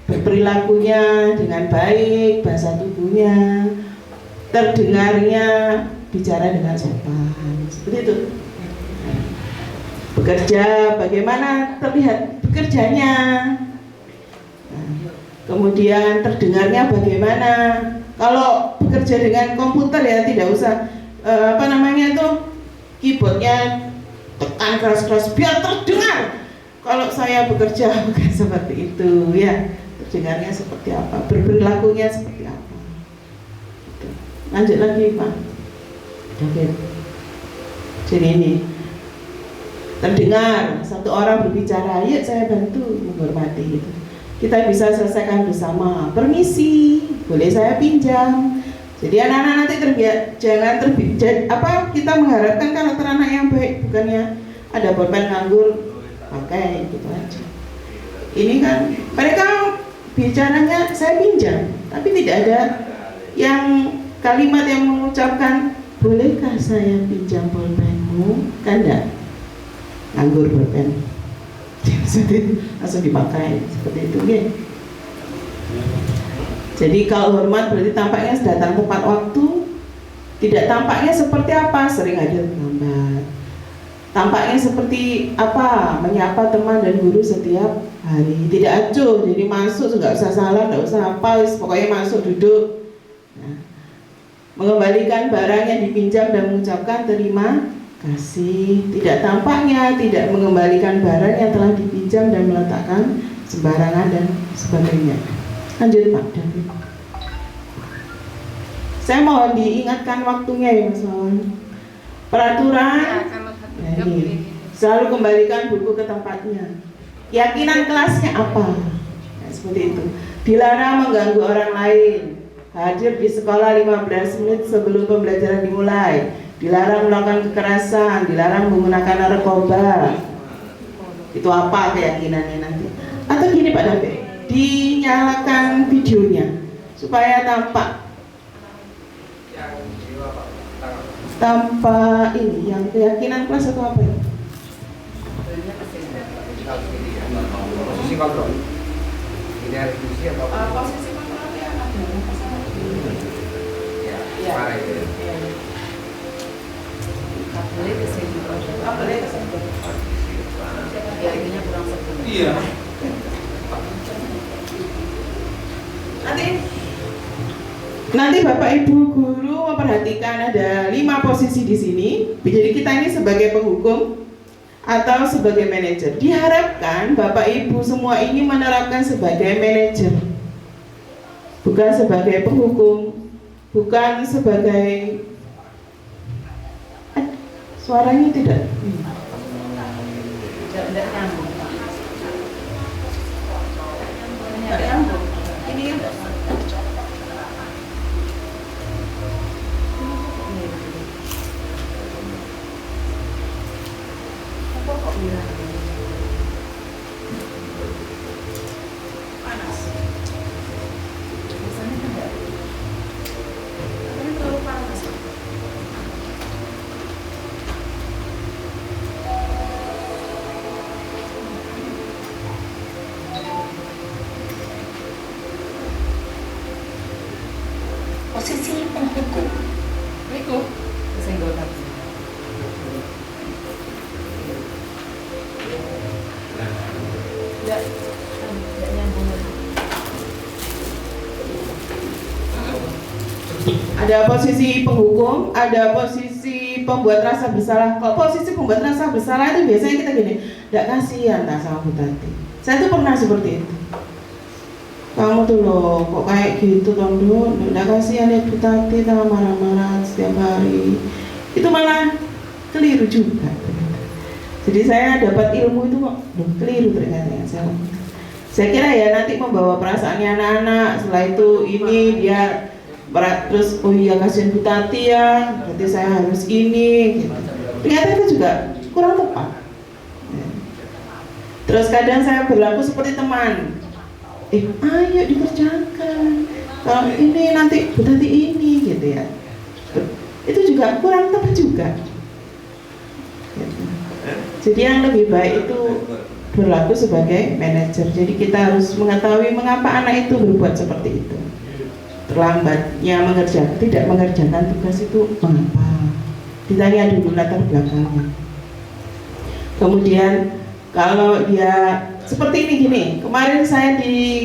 Berperilakunya dengan baik, bahasa tubuhnya. Terdengarnya bicara dengan sopan. Seperti itu. Bekerja, bagaimana terlihat bekerjanya. Nah, kemudian terdengarnya bagaimana. Kalau bekerja dengan komputer ya tidak usah keyboardnya tekan keras-keras biar terdengar. Kalau saya bekerja bukan seperti itu ya. Terdengarnya seperti apa, berperilakunya seperti apa. Lanjut lagi Pak. Oke. Jadi ini terdengar satu orang berbicara, yuk saya bantu, menghormati gitu. Kita bisa selesaikan bersama. Permisi, boleh saya pinjam. Jadi anak-anak nanti kita mengharapkan karakter anak yang baik, bukannya ada bolpen nganggur pakai gitu aja. Ini kan mereka bicaranya saya pinjam, tapi tidak ada yang kalimat yang mengucapkan bolehkah saya pinjam bolpenmu? Kan enggak, nganggur bolpen langsung dipakai seperti itu ya. Jadi kalau hormat berarti tampaknya datang tepat waktu. Tidak tampaknya seperti apa, sering hadir terlambat. Tampaknya seperti apa, menyapa teman dan guru setiap hari. Tidak acuh, jadi masuk nggak usah salam, nggak usah apa, pokoknya masuk duduk. Nah, mengembalikan barang yang dipinjam dan mengucapkan terima kasih. Tidak tampaknya tidak mengembalikan barang yang telah dipinjam dan meletakkan sembarangan dan sebagainya. Lanjut Pak David. Saya mohon diingatkan waktunya ya Mas Wawan. Peraturan selalu kembalikan buku ke tempatnya. Keyakinan kelasnya apa? Nah, seperti itu. Dilarang mengganggu orang lain. Hadir di sekolah 15 menit sebelum pembelajaran dimulai. Dilarang melakukan kekerasan. Dilarang menggunakan narkoba. Itu apa keyakinannya nanti? Atau gini Pak David, dinyalakan videonya supaya tanpa ini yang keyakinan kelas atau apa ya? Posisi kontrol. Ini harus posisi atau apa? Posisi kontrol ya ada Ya, parah itu. Boleh kesini. Boleh kesini. Biar ininya kurang sempurna. Iya. Nanti Bapak Ibu guru memperhatikan ada 5 posisi di sini. Jadi kita ini sebagai penghukum atau sebagai manajer. Diharapkan Bapak Ibu semua ini menerapkan sebagai manajer, bukan sebagai penghukum, bukan sebagai suaranya tidak. Tidak nyambung. Tidak nyambung. Ini kan panas. Biasanya tidak. Ini terlalu panas. Posisi penghukum. Riku, kesenggol kaki. Tidak nyambung. Ada posisi penghukum, ada posisi pembuat rasa bersalah. Kalau posisi pembuat rasa bersalah itu biasanya kita gini, tidak kasihan tak sama Bu Tati. Saya tuh pernah seperti itu. Kamu tuh loh, kok kayak gitu Tom Do, tidak kasihan ya Bu Tati, tak marah-marah setiap hari. Itu malah keliru juga. Jadi saya dapat ilmu itu kok keliru ternyata yang saya lakukan. Saya kira ya nanti membawa perasaannya anak-anak, setelah itu ini dia terus oh iya kasihan Bu Tati ya, berarti saya harus ini gitu. Ternyata itu juga kurang tepat. Terus kadang saya berlaku seperti teman, ayo dikerjakan, kalau ini nanti Bu Tati ini gitu ya. Itu juga kurang tepat juga gitu. Jadi yang lebih baik itu berlaku sebagai manajer. Jadi kita harus mengetahui mengapa anak itu berbuat seperti itu. Terlambatnya tidak mengerjakan tugas itu mengapa? Ditanya dulu latar belakangnya. Kemudian kalau dia seperti ini gini, kemarin saya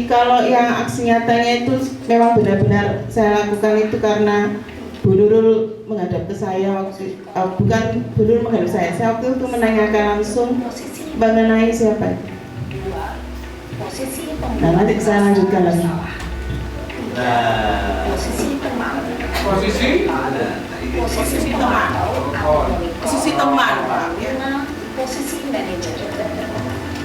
kalau yang aksi nyatanya itu memang benar-benar saya lakukan itu karena Bu Nurul menghadap ke saya bukan Bu Nurul menghadap saya waktu itu menanyakan langsung mengenai siapa itu. Nah nanti saya lanjutkan lagi. Posisi teman. Posisi? Posisi teman. Posisi teman, Pak. Posisi manajer.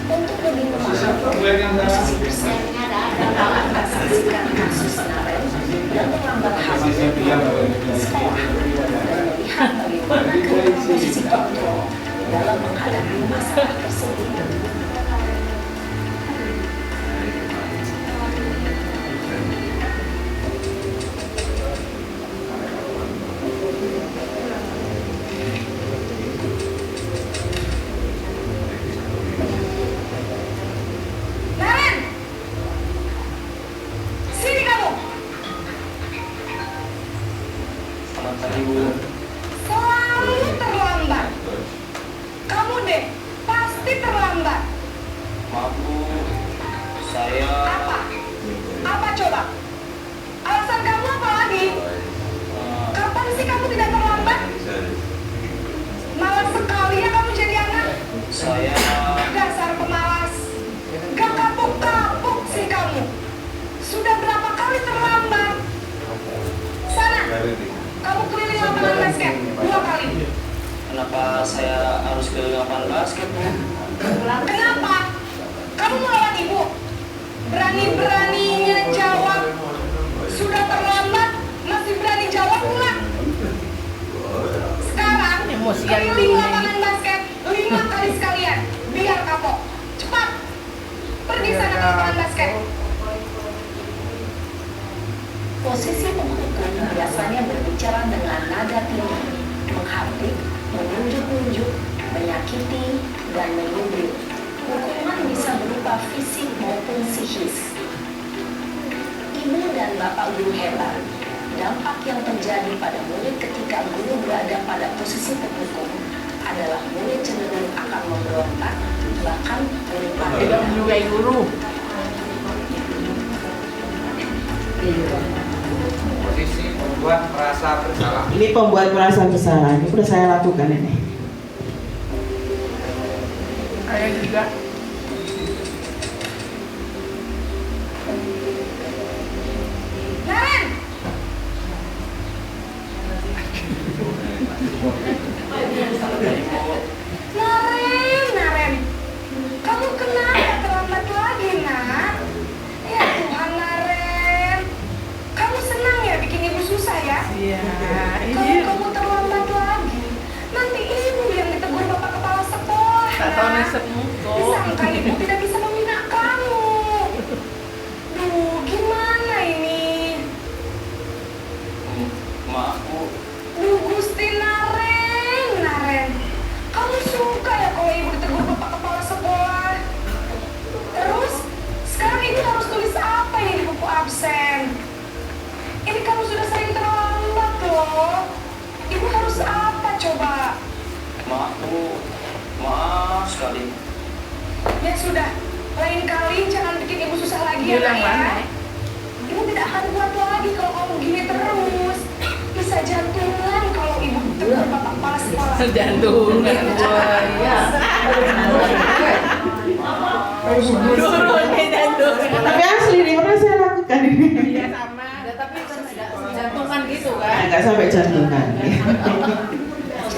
Untuk lebih memahami posisi persaingan dan mengatasikan kasus narem dan melambat hasil sekolah dan melihat bagaimana kewenangan posisi kontrol dalam menghadapi masalah tersebut. Selalu terlambat. Kamu deh pasti terlambat. Maaf Bu, saya Apa coba? Alasan kamu apa lagi? Kapan sih kamu tidak terlambat? Malas sekali ya kamu jadi anak. saya Dasar pemalas. Gak kapuk-kapuk sih kamu. Sudah berapa kali terlambat? Sana, kamu keliling lapangan basket 2 kali. kenapa saya harus ke lapangan basket Bu? Kenapa? Kamu melawan ibu? Berani-beraninya jawab. Sudah terlambat, masih berani jawab pula. Sekarang, keliling lapangan basket 5 kali sekalian. Biar kapok. Cepat. Pergi sana ke lapangan basket. Posisi penghukum biasanya berbicara dengan nada tinggi, menghardik, menunjuk-nunjuk, menyakiti, dan menyublim. Hukuman bisa berupa fisik maupun psikis. Ibu dan bapak guru hebat. Dampak yang terjadi pada murid ketika guru berada pada posisi penghukum adalah murid cenderung akan memberontak, bahkan melupakan Guru. Posisi membuat merasa bersalah. Ini pembuat merasa bersalah. Ini sudah saya lakukan ini. Saya juga. Naren! Naren, kamu kenapa terlambat lagi, nak? Ya Tuhan, Naren, kamu senang ya bikin ibu susah ya? Iya. Kalau kamu terlambat lagi, nanti ibu yang ditegur bapak kepala sekolah. Tak tahu Nak. nasib muka. Disangka ibu tidak bisa membina kamu. Duh, gimana ini? Maaf Bu, Duh, Gusti Naren, kamu suka ya kalau ibu ditegur bapak kepala sekolah? Terus, sekarang ibu harus tulis apa ini di buku absen? Ini kamu sudah sering terlambat loh. Ibu harus apa coba? maaf Bu, maaf sekali. Ya sudah, lain kali jangan bikin ibu susah lagi ya, Bilang Nak, ya. mana? Ibu tidak akan kuat lagi kalau kamu gini terus. Bisa jantungan kalau ibu tegur bapak kepala sekolah. Jantungan. Ya. Turunin jantungan. Tapi asli ini pernah saya lakukan ini. Iya sama. Tapi jantungan gitu kan. Enggak sampai jantungan.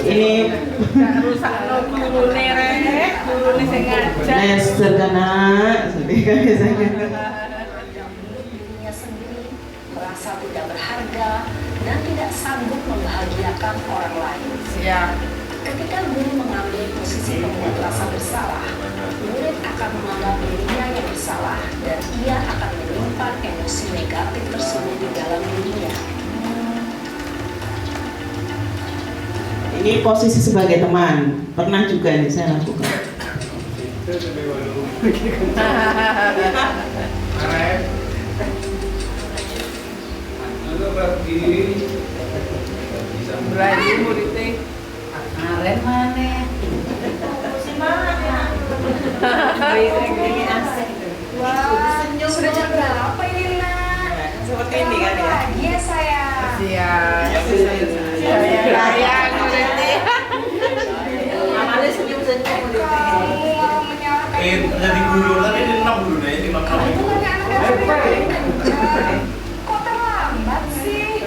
Ini Rusak lo guru nerek, guru nih saya ngajar. Lester kena, sedih kan biasanya. Dirinya sendiri merasa tidak berharga dan tidak sanggup membahagiakan orang lain. Siap. Ketika guru mengambil posisi pembuat rasa bersalah, murid akan menganggap dirinya yang bersalah dan ia akan menyimpan emosi negatif tersebut di dalam dirinya. Ini posisi sebagai teman, pernah juga nih saya lakukan. Naren. Lalu bagi Berani muridnya. Aren mana? Wah, sudah jam berapa ini, Nak? Seperti ini kan ya. Lagi ya saya. Siap. Sayang muridnya. Amalnya senyum-senyum Kamu mau menyalahkan ibu Jadi guru kan ini 6 dulu nih, 5 Kamu tahun. bukannya anak yang paling kencang. Kok terlambat sih?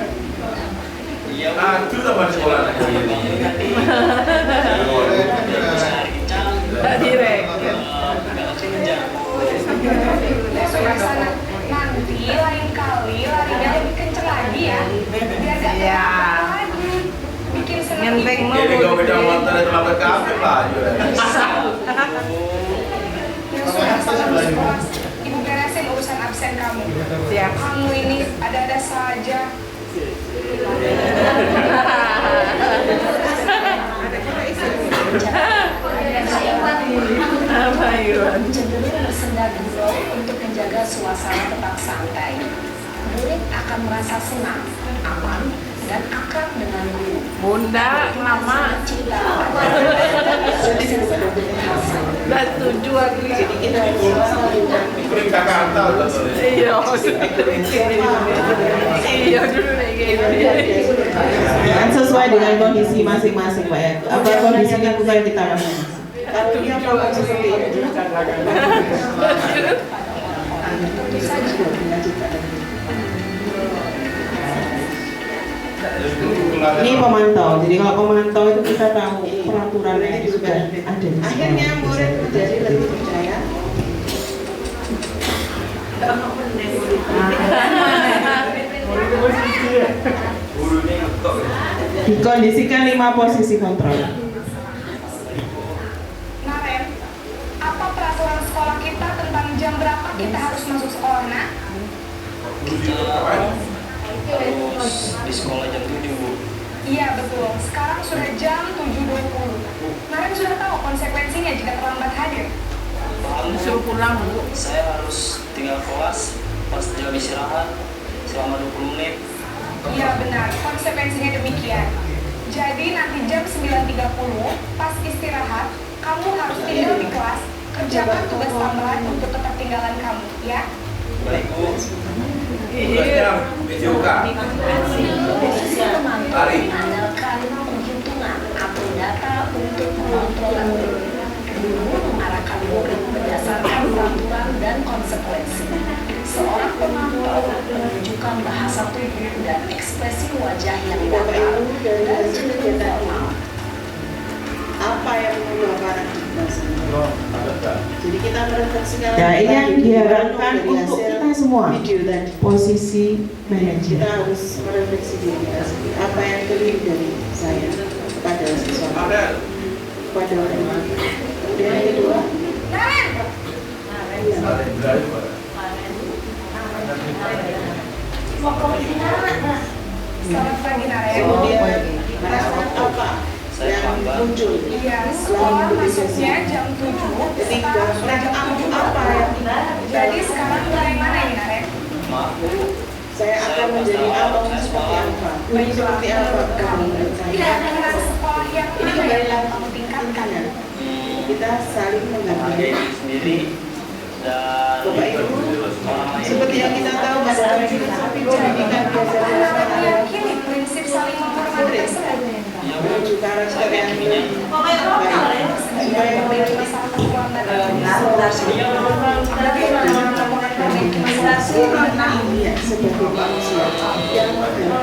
Iya Bu. Ah, itu tambah sekolah lagi ini. Cari kencang. Direk. Nggak kencang. Sudah sana. Nanti lain kali larinya lebih kenceng lagi ya. Biar gak Iya. terlambat lagi. Bikin senang Ngenteng ibu. mau. Jadi kau beda motor dan lambat kafe lah. Ya sudah, sama sekolah. Ibu beresin urusan absen kamu. Siap. Kamu ini ada-ada saja. Apa Irwan? Cenderung bersenda gurau untuk menjaga suasana tetap santai. Murid akan merasa senang, aman, dan akrab dengan guru. Bunda, lama. Cinta Dan setuju aku. Perintah kantor betul. Iya. Iya dulu kayak gitu. Kan sesuai dengan kondisi masing-masing Pak ya. Apa kondisi lingkungan kita masing-masing. Kalau dia ngomong seperti itu, ini pemantau. Jadi kalau pemantau itu kita tahu peraturan yang sudah ada. Akhirnya murid menjadi lebih percaya. Gurunya ngetok. Dikondisikan 5 posisi kontrol. Naren, apa peraturan sekolah kita tentang jam berapa kita harus masuk sekolah, Nak? Kita harus di sekolah jam 7 Bu. Iya betul, sekarang sudah jam 7.20. Naren sudah tahu konsekuensinya jika terlambat hadir. Paham Bu? Disuruh pulang Bu. Saya harus tinggal kelas pas jam istirahat selama 20 menit. Iya benar, konsekuensinya demikian. Jadi nanti jam 9.30 pas istirahat, kamu harus tinggal di kelas, kerjakan tugas tambahan untuk ketertinggalan kamu, ya? Baik Bu. Video kah? Posisi pemantau mengandalkan penghitungan atau data untuk mengontrol murid. Guru mengarahkan murid berdasarkan peraturan dan konsekuensi. Seorang pemantau menunjukkan bahasa tubuh dan ekspresi wajah yang datar dan cenderung formal. Apa yang mengubah paradigma semua? Jadi kita merefleksikan. Nah, ini yang diharapkan dari untuk hasil kita semua. video tadi. Posisi manajer. Kita harus merefleksi diri kita sendiri. Apa yang keliru dari saya pada sesuatu, pada orang lain. Kemudian yang kedua, Selamat pagi Naren. kemudian respon apa yang muncul? Iya, sekolah masuknya jam 7. Ketiga, apa yang Jadi sekarang mulai mana ini Naren? saya akan menjadi abang seperti apa? Seperti apa menurut saya? Tidak dengan sekolah yang Ini mana kembali yang lagi kamu tingkatkan? kita saling menghargai. sendiri dan Bapak Ibu, seperti yang kita tahu bahwa pendidikan biasa Naren meyakini prinsip saling menghormati tersebut. menuju karakter yang baik. Supaya memiliki ini ya sebagai manusia yang menghargai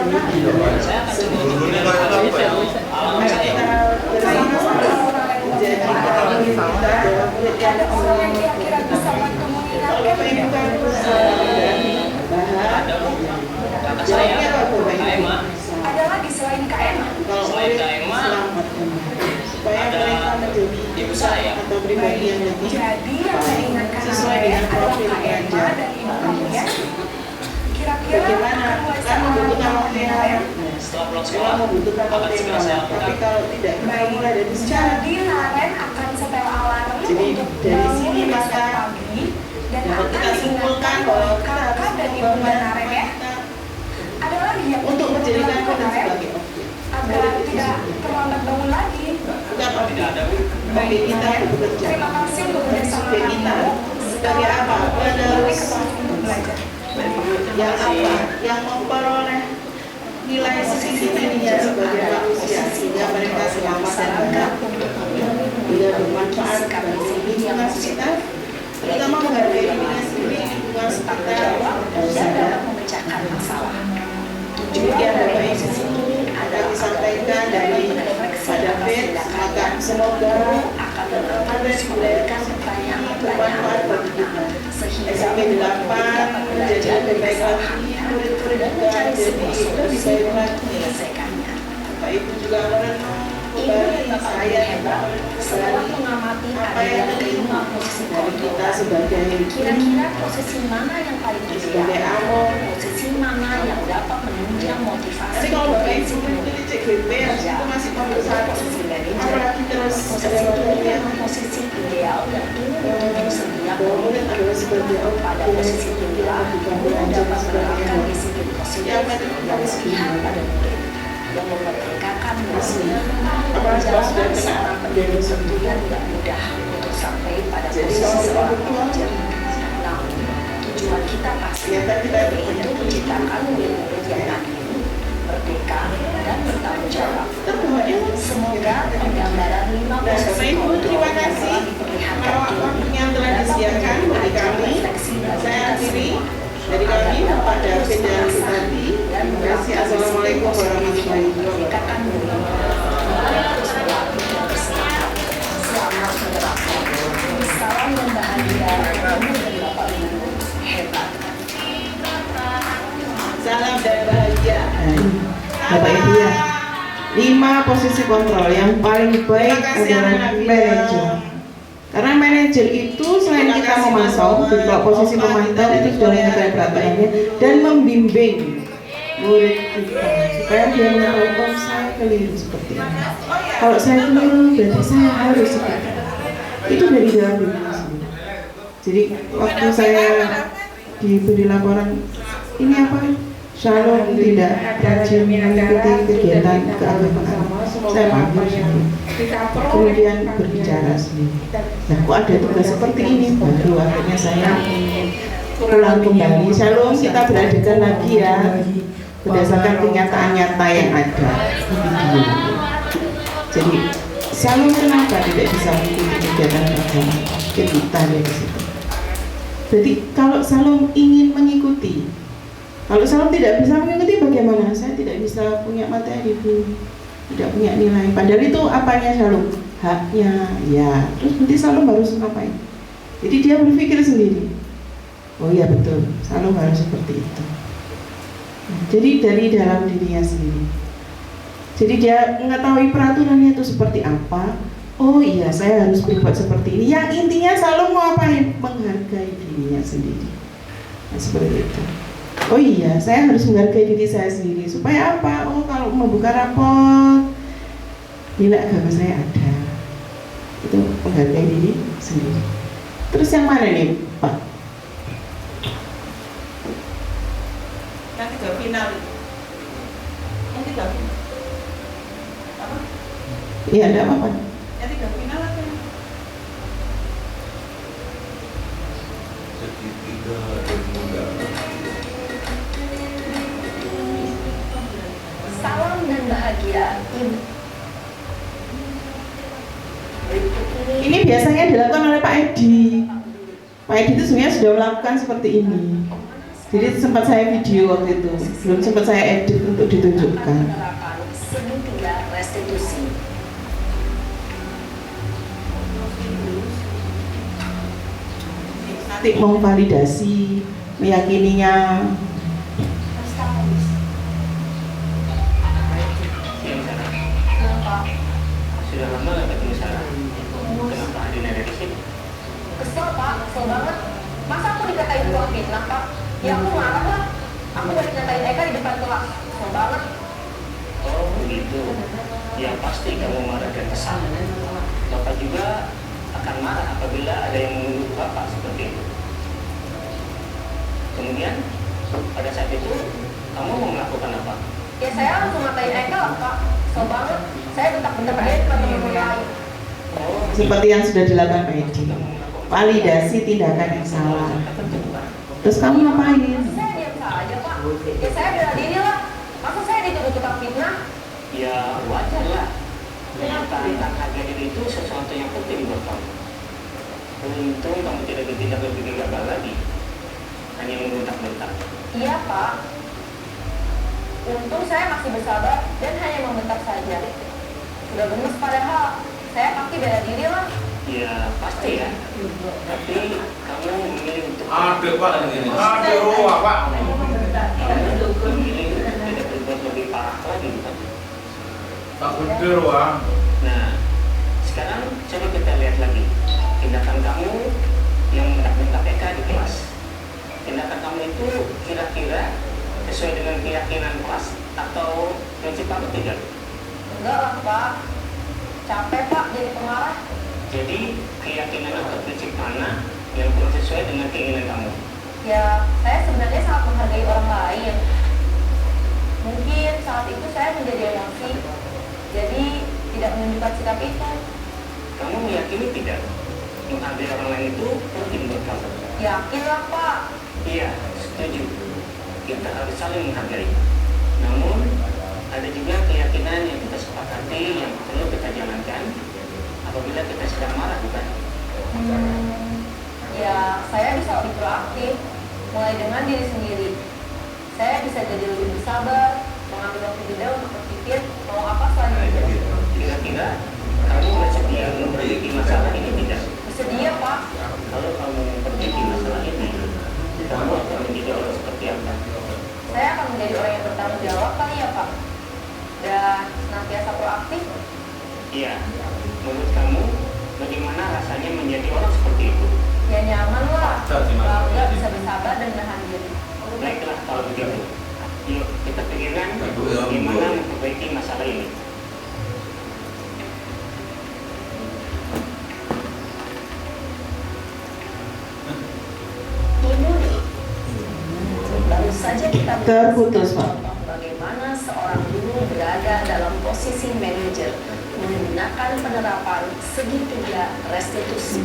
kita bersama-sama menjadi kita adalah murid yang Orang yang kira-kira bisa bantu kalau Bapak Ibu kan bahas jawabnya apa Bapak Ibu? ada lagi selain KM. Kalau murid selamatkan supaya mereka menjadi ibu saya atau pribadi yang lebih Jadi yang saya ingatkan sesuai Naren dengan adalah profil KM pelajar. dan ibu kamu ya. Kira-kira Bagaimana? Kan membutuhkan waktu yang lama. setelah pulang Memang sekolah membutuhkan akan waktu yang segera saya lama. Tapi lakukan. kalau tidak, kita mulai dari sekarang. Jadi Naren akan setel alarm Jadi, untuk dari bangun sini besok maka pagi dan dapat akan kita simpulkan diingatkan bahwa oleh kita harus kakak dan ibu mengembangkan Naren ya. kita Ada lagi yang untuk ingin menjadikan dilakukan, kita Naren, sebagai objek. agar tidak terlambat bangun lagi. Bukan objek. Bagi kita bekerja. Terima kasih untuk kerjasama Bagi kita kamu. sebagai apa? Penerus Untuk belajar. yang apa? Yang memperoleh nilai sisi dirinya sebagai manusia sehingga mereka selamat dan baik. Bila bermanfaat bagi lingkungan sekitar, terutama menghargai dirinya sendiri, lingkungan sekitar, dan sadar memecahkan masalah. demikian Bapak Ibu akan disampaikan dari Pak David. Maka semoga materi belajar bermanfaat bagi kita. SMP 8 menjadi lebih baik lagi, murid-murid juga jadi lebih baik lagi. Bapak Ibu juga merenung kembali saya Setelah mengamati apa ada yang 5 posisi dari kita kontrol. sebagai Kira-kira posisi mana yang paling sebagai ideal? amo. Posisi mana yang dapat menunjang motivasi? Tapi kalau Bapak Ibu mengikuti CGP itu masih nomor 1, apalagi terus Posisi ada ini waktu yang memang posisi ideal dan ini menuju setiap bahwa murid adalah sebagai pada objek posisi inilah bukan guru belajar dapat sebagai menerapkan yang disiplin positif yang pada dan berpihak pada murid yang memerdekakan asli. murid. Apalagi kalau sudah Perjalanan kena seorang pendidik tentunya tidak mudah untuk sampai pada jadi posisi kalau seorang kita pengajar. Namun tujuan kita pasti ternyata kita yaitu menciptakan murid-murid yang adil, merdeka, dan bertanggung jawab. terbawanya Semoga penggambaran 5 dan posisi Bapak Ibu terima kontrol yang kasih telah diperlihatkan kalau ini waktunya yang telah dapat disediakan menjadi bagi ajang kami. refleksi bagi Saya kita akhiri semua. dari kami Bapak David dan Sutadi. Terima kasih. Assalamualaikum warahmatullahi wabarakatuh. Memerdekakan murid. Terus berlatih dan bersemangat. Selamat menerapkan. Salam dan bahagia Ibu dan Bapak Ibu. Hebat. Salam dan bahagia. Bapak Ibu ya, 5 posisi kontrol yang paling baik adalah manajer. Karena manajer itu selain kita memantau, juga posisi pemantau itu sudah mengetahui peraturannya dan membimbing murid kita supaya dia mengetahui oh saya keliru seperti ini. Kalau saya keliru berarti saya harus seperti ini. Itu dari dalam diri sendiri. Jadi waktu saya diberi laporan ini apa? Shalom tidak rajin mengikuti kegiatan keagamaan. Saya mampir sendiri. Kemudian berbicara sendiri. Nah, kok ada tugas seperti ini? Baru akhirnya saya pulang kembali. Shalom, kita beradakan lagi ya berdasarkan kenyataan nyata yang ada di video. Jadi shalom kenapa tidak bisa mengikuti kegiatan agama? Kita lihat di situ. Jadi kalau shalom ingin mengikuti, kalau shalom tidak bisa mengikuti bagaimana? Saya tidak bisa punya materi Bu, tidak punya nilai. Padahal itu apanya shalom? Haknya, ya. Terus nanti shalom harus ngapain? Jadi dia berpikir sendiri. Oh iya betul, shalom harus seperti itu. Jadi dari dalam dirinya sendiri. Jadi dia mengetahui peraturannya itu seperti apa. Oh iya, saya harus berbuat seperti ini. Yang intinya selalu mau apain? Menghargai dirinya sendiri. Nah, seperti itu. Oh iya, saya harus menghargai diri saya sendiri. Supaya apa? Oh, kalau membuka rapor, nilai agama saya ada. Itu menghargai diri sendiri. Terus yang mana nih, Pak? Yang 3 final. Yang 3 final. Apa? Iya, ada apa-apa. Yang 3 final apa? Segitiga dan muda. Salam dan bahagia. Ini biasanya dilakukan oleh Pak Edi. Pak Edi itu sebenarnya sudah melakukan seperti ini. Jadi sempat saya video waktu itu, belum sempat saya edit untuk ditunjukkan. Segitiga restitusi. Nanti memvalidasi, meyakininya. Sudah lama nggak ketemu Sarah? Kenapa hadirnya dari sini? Kesel Pak, kesel banget. Masa aku dikatain tukang fitnah Pak? Ya aku marah lah. Aku balik ngatain Eka di depan kelas. Kesel banget. Oh begitu. Ya pasti kamu marah dan kesal. Bapak juga akan marah apabila ada yang menuduh Bapak seperti itu. Kemudian pada saat itu kamu mau melakukan apa? Ya saya langsung ngatain Eka lah Pak. Kesel banget. Saya bentak-bentak dia depan teman-teman lain. Seperti yang sudah dilakukan Pak Edi. Validasi tindakan yang salah. Terus kamu ngapain? Saya diam saja Pak. Ya saya bela diri lah. Masa saya dituduh tukang fitnah? Ya wajar lah. Tentang harga diri itu sesuatu yang penting buat kamu. Untung kamu tidak bertindak lebih gegabah lagi. Hanya membentak-bentak. Iya Pak. Untung saya masih bersabar dan hanya membentak saja. Sudah gemes padahal. Saya pasti bela diri lah. Ya pasti ya. Tapi kamu memilih untuk Ada Pak ini. Ada ruang Pak. memilih tidak berbuat lebih parah lagi bukan? Tak bener Wang. Nah, sekarang coba kita lihat lagi tindakan kamu yang bentak-bentak Eka di kelas. Tindakan kamu itu kira-kira sesuai dengan keyakinan kelas atau prinsip kamu tidak? Enggak lah Pak. Capek Pak jadi pemarah. Jadi keyakinan atau prinsip mana yang kurang sesuai dengan keinginan kamu? Ya, saya sebenarnya sangat menghargai orang lain. Mungkin saat itu saya menjadi emosi, jadi tidak menunjukkan sikap itu. Kamu meyakini tidak menghargai orang lain itu penting buat kamu? Yakin lah Pak. Iya, setuju. Kita harus saling menghargai. Namun, ada juga keyakinan yang kita sepakati yang perlu kita jalankan apabila kita sedang marah, bukan? Ya, saya bisa lebih proaktif, mulai dengan diri sendiri. Saya bisa jadi lebih bersabar, mengambil waktu jeda untuk berpikir mau apa selanjutnya. Kira-kira kamu bersedia memperbaiki masalah ini tidak? Bersedia Pak. Kalau kamu memperbaiki masalah ini, kamu akan menjadi orang seperti apa? Saya akan menjadi orang yang bertanggung jawab kali ya Pak. Dan senantiasa proaktif. Iya, menurut kamu bagaimana rasanya menjadi orang seperti itu? Ya nyaman lah, bangga bisa bersabar dan menahan diri. Baiklah kalau begitu. Yuk kita pikirkan bagaimana memperbaiki masalah ini. Baru saja kita Terputus, Pak. bagaimana seorang guru berada dalam posisi manajer menggunakan penerapan segitiga restitusi.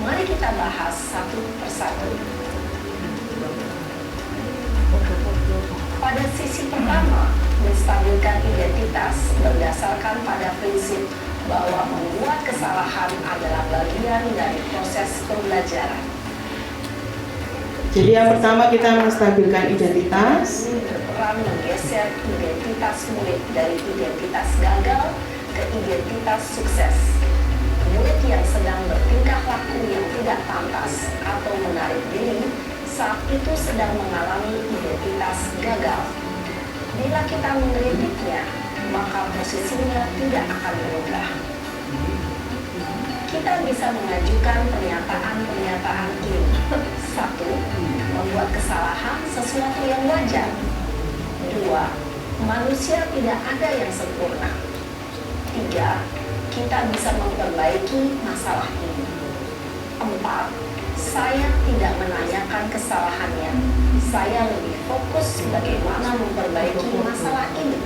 Mari kita bahas satu persatu. Pada sisi pertama, menstabilkan identitas berdasarkan pada prinsip bahwa membuat kesalahan adalah bagian dari proses pembelajaran. Jadi yang pertama kita menstabilkan identitas. Berperan menggeser identitas murid dari identitas gagal ke identitas sukses. Murid yang sedang bertingkah laku yang tidak pantas atau menarik diri saat itu sedang mengalami identitas gagal. Bila kita mengkritiknya, maka posisinya tidak akan berubah. Kita bisa mengajukan pernyataan-pernyataan ini. 1. Membuat kesalahan sesuatu yang wajar. 2. Manusia tidak ada yang sempurna. 3. Kita bisa memperbaiki masalah ini. 4. Saya tidak menanyakan kesalahannya. Saya lebih fokus bagaimana memperbaiki masalah ini.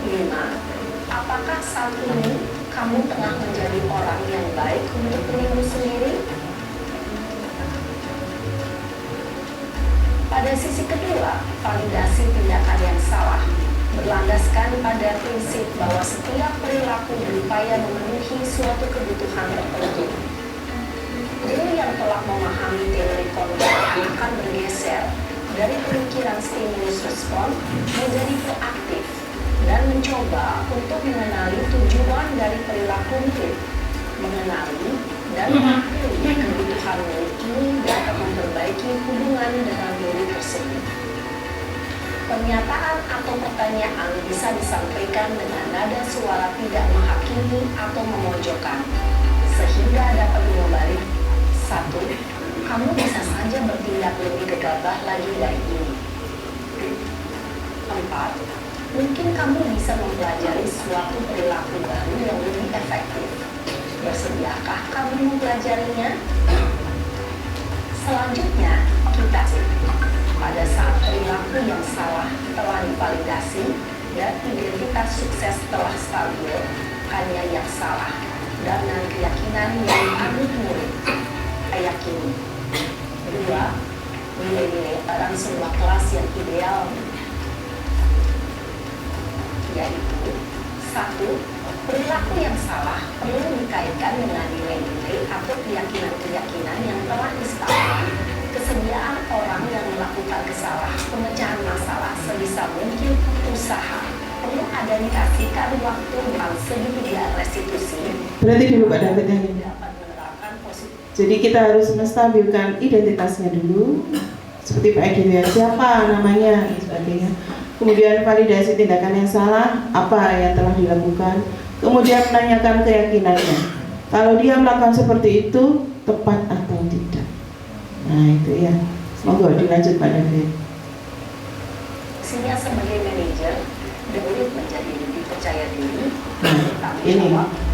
5. Apakah saat ini kamu tengah menjadi orang yang baik untuk dirimu sendiri? Pada sisi kedua, validasi tindakan yang salah berlandaskan pada prinsip bahwa setiap perilaku berupaya memenuhi suatu kebutuhan tertentu. Guru yang telah memahami teori konflik akan bergeser dari pemikiran stimulus respon menjadi proaktif dan mencoba untuk mengenali tujuan dari perilaku murid, mengenali dan mengakhiri kebutuhan murid ini dapat memperbaiki hubungan dengan murid tersebut. Pernyataan atau pertanyaan bisa disampaikan dengan nada suara tidak menghakimi atau memojokkan, sehingga dapat mengembali. 1. Kamu bisa saja bertindak lebih gegabah lagi dari ini. 4. Mungkin kamu bisa mempelajari suatu perilaku baru yang lebih efektif. Bersediakah kamu mempelajarinya? Selanjutnya, kita pada saat perilaku yang salah telah divalidasi dan identitas sukses telah stabil, hanya yang salah dengan keyakinan yang dianut murid. Yakini. 2. Nilai-nilai dalam sebuah kelas yang ideal, yaitu 1. Perilaku yang salah perlu dikaitkan dengan nilai-nilai atau keyakinan-keyakinan yang telah disepakati. Kesediaan orang yang melakukan kesalahan pemecahan masalah sebisa mungkin usaha perlu ada dikasihkan waktu dan segitiga restitusi. Berarti dulu Pak David yang ini. Jadi kita harus menstabilkan identitasnya dulu, seperti Pak Edi ya, siapa namanya dan sebagainya. Kemudian validasi tindakan yang salah, apa yang telah dilakukan. Kemudian menanyakan keyakinannya. Kalau dia melakukan seperti itu, tepat atau tidak. Nah itu ya. Semoga dilanjut Pak David. Fungsinya sebagai manajer, murid menjadi lebih percaya diri. Ini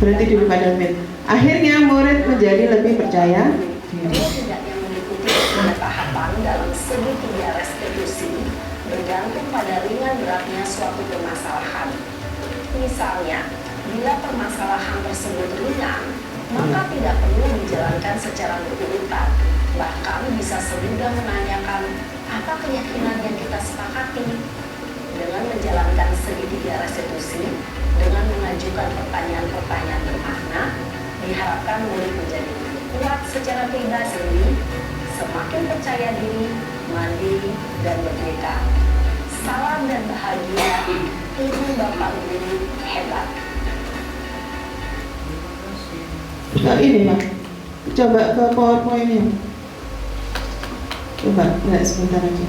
berarti dulu Pak David. Akhirnya murid menjadi lebih percaya diri. Tidak yang mengikuti tahapan dalam segitiga restitusi bergantung pada ringan beratnya suatu permasalahan. Misalnya, bila permasalahan tersebut ringan, maka tidak perlu dijalankan secara berurutan. Bahkan bisa semudah menanyakan apa keyakinan yang kita sepakati. Dengan menjalankan segitiga restitusi, dengan mengajukan pertanyaan-pertanyaan bermakna, diharapkan murid menjadi lebih kuat secara pribadi, semakin percaya diri, mandiri, dan merdeka. Salam dan bahagia, Ibu Bapak Guru hebat. Nah ini Pak, coba ke PowerPoint-nya. Coba, lihat sebentar aja.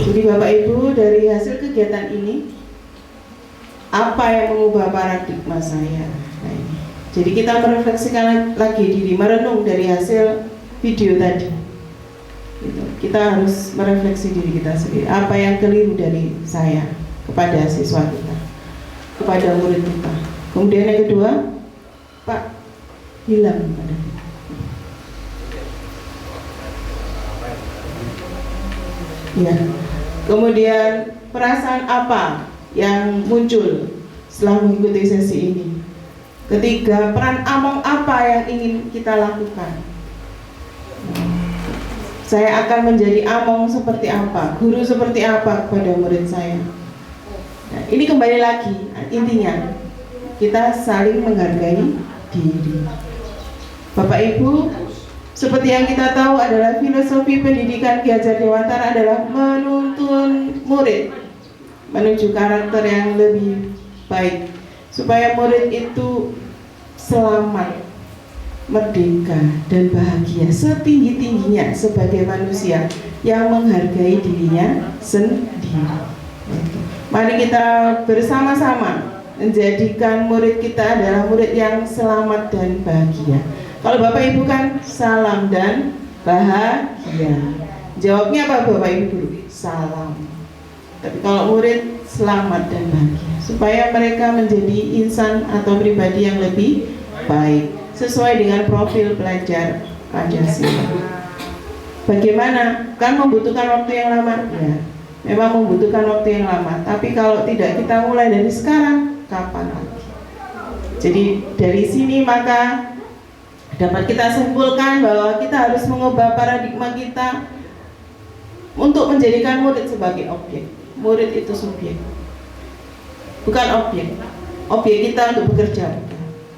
Jadi Bapak Ibu, dari hasil kegiatan ini, apa yang mengubah paradigma saya? Nah, ini. Jadi kita merefleksikan lagi diri, merenung dari hasil video tadi. Gitu. Kita harus merefleksi diri kita sendiri. Apa yang keliru dari saya kepada siswa kita, kepada murid kita. Kemudian yang kedua, Pak, hilang pada. Ya. Kemudian perasaan apa yang muncul setelah mengikuti sesi ini? Ketiga, peran among apa yang ingin kita lakukan? Saya akan menjadi among seperti apa, guru seperti apa kepada murid saya. Nah, ini kembali lagi, intinya kita saling menghargai diri. Bapak Ibu, seperti yang kita tahu adalah filosofi pendidikan Ki Hajar Dewantara adalah menuntun murid menuju karakter yang lebih baik, supaya murid itu selamat, merdeka, dan bahagia setinggi-tingginya sebagai manusia yang menghargai dirinya sendiri. Mari kita bersama-sama menjadikan murid kita adalah murid yang selamat dan bahagia. Kalau Bapak Ibu kan salam dan bahagia. Jawabnya apa Bapak Ibu guru? Salam. Tapi kalau murid selamat dan bahagia, supaya mereka menjadi insan atau pribadi yang lebih baik sesuai dengan profil pelajar Pancasila. Bagaimana? Kan membutuhkan waktu yang lama? Ya, memang membutuhkan waktu yang lama. Tapi kalau tidak kita mulai dari sekarang, kapan lagi? Jadi dari sini maka dapat kita simpulkan bahwa kita harus mengubah paradigma kita untuk menjadikan murid sebagai objek. Murid itu subjek, bukan objek. Objek kita untuk bekerja,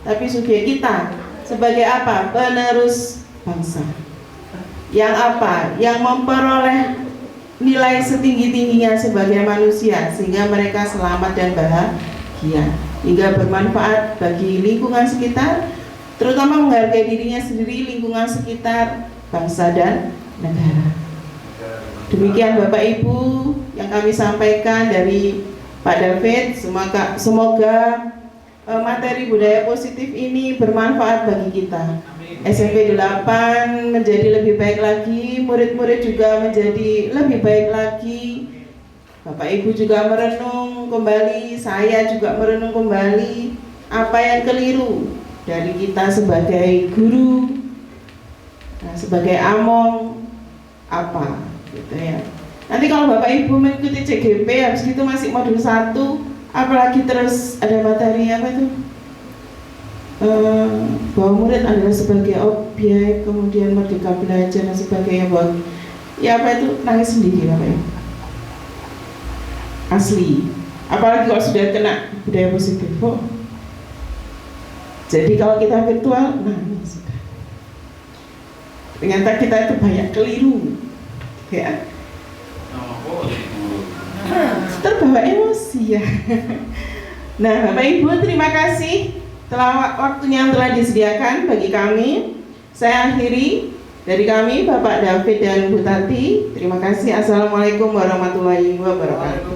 tapi subjek kita sebagai apa? Penerus bangsa. Yang apa? Yang memperoleh nilai setinggi-tingginya sebagai manusia, sehingga mereka selamat dan bahagia, hingga bermanfaat bagi lingkungan sekitar, terutama menghargai dirinya sendiri, lingkungan sekitar, bangsa dan negara. Demikian Bapak Ibu yang kami sampaikan dari Pak David. Semoga materi budaya positif ini bermanfaat bagi kita. SMP 8 menjadi lebih baik lagi, murid-murid juga menjadi lebih baik lagi. Bapak Ibu juga merenung kembali, saya juga merenung kembali apa yang keliru dari kita sebagai guru, sebagai among apa gitu ya. Nanti kalau Bapak Ibu mengikuti CGP habis itu masih modul 1, apalagi terus ada materi apa itu? Bahwa murid adalah sebagai objek, kemudian merdeka belajar dan sebagainya, bahwa ya apa itu, nangis sendiri Bapak Ibu. Asli. Apalagi kalau sudah kena budaya positif. Oh. Jadi kalau kita virtual, nangis. Ternyata kita itu banyak keliru. Ya. Terbawa emosi ya. Nah, Bapak Ibu, terima kasih telah waktunya yang telah disediakan bagi kami. Saya akhiri dari kami, Bapak David dan Bu Tati. Terima kasih. Assalamualaikum warahmatullahi wabarakatuh.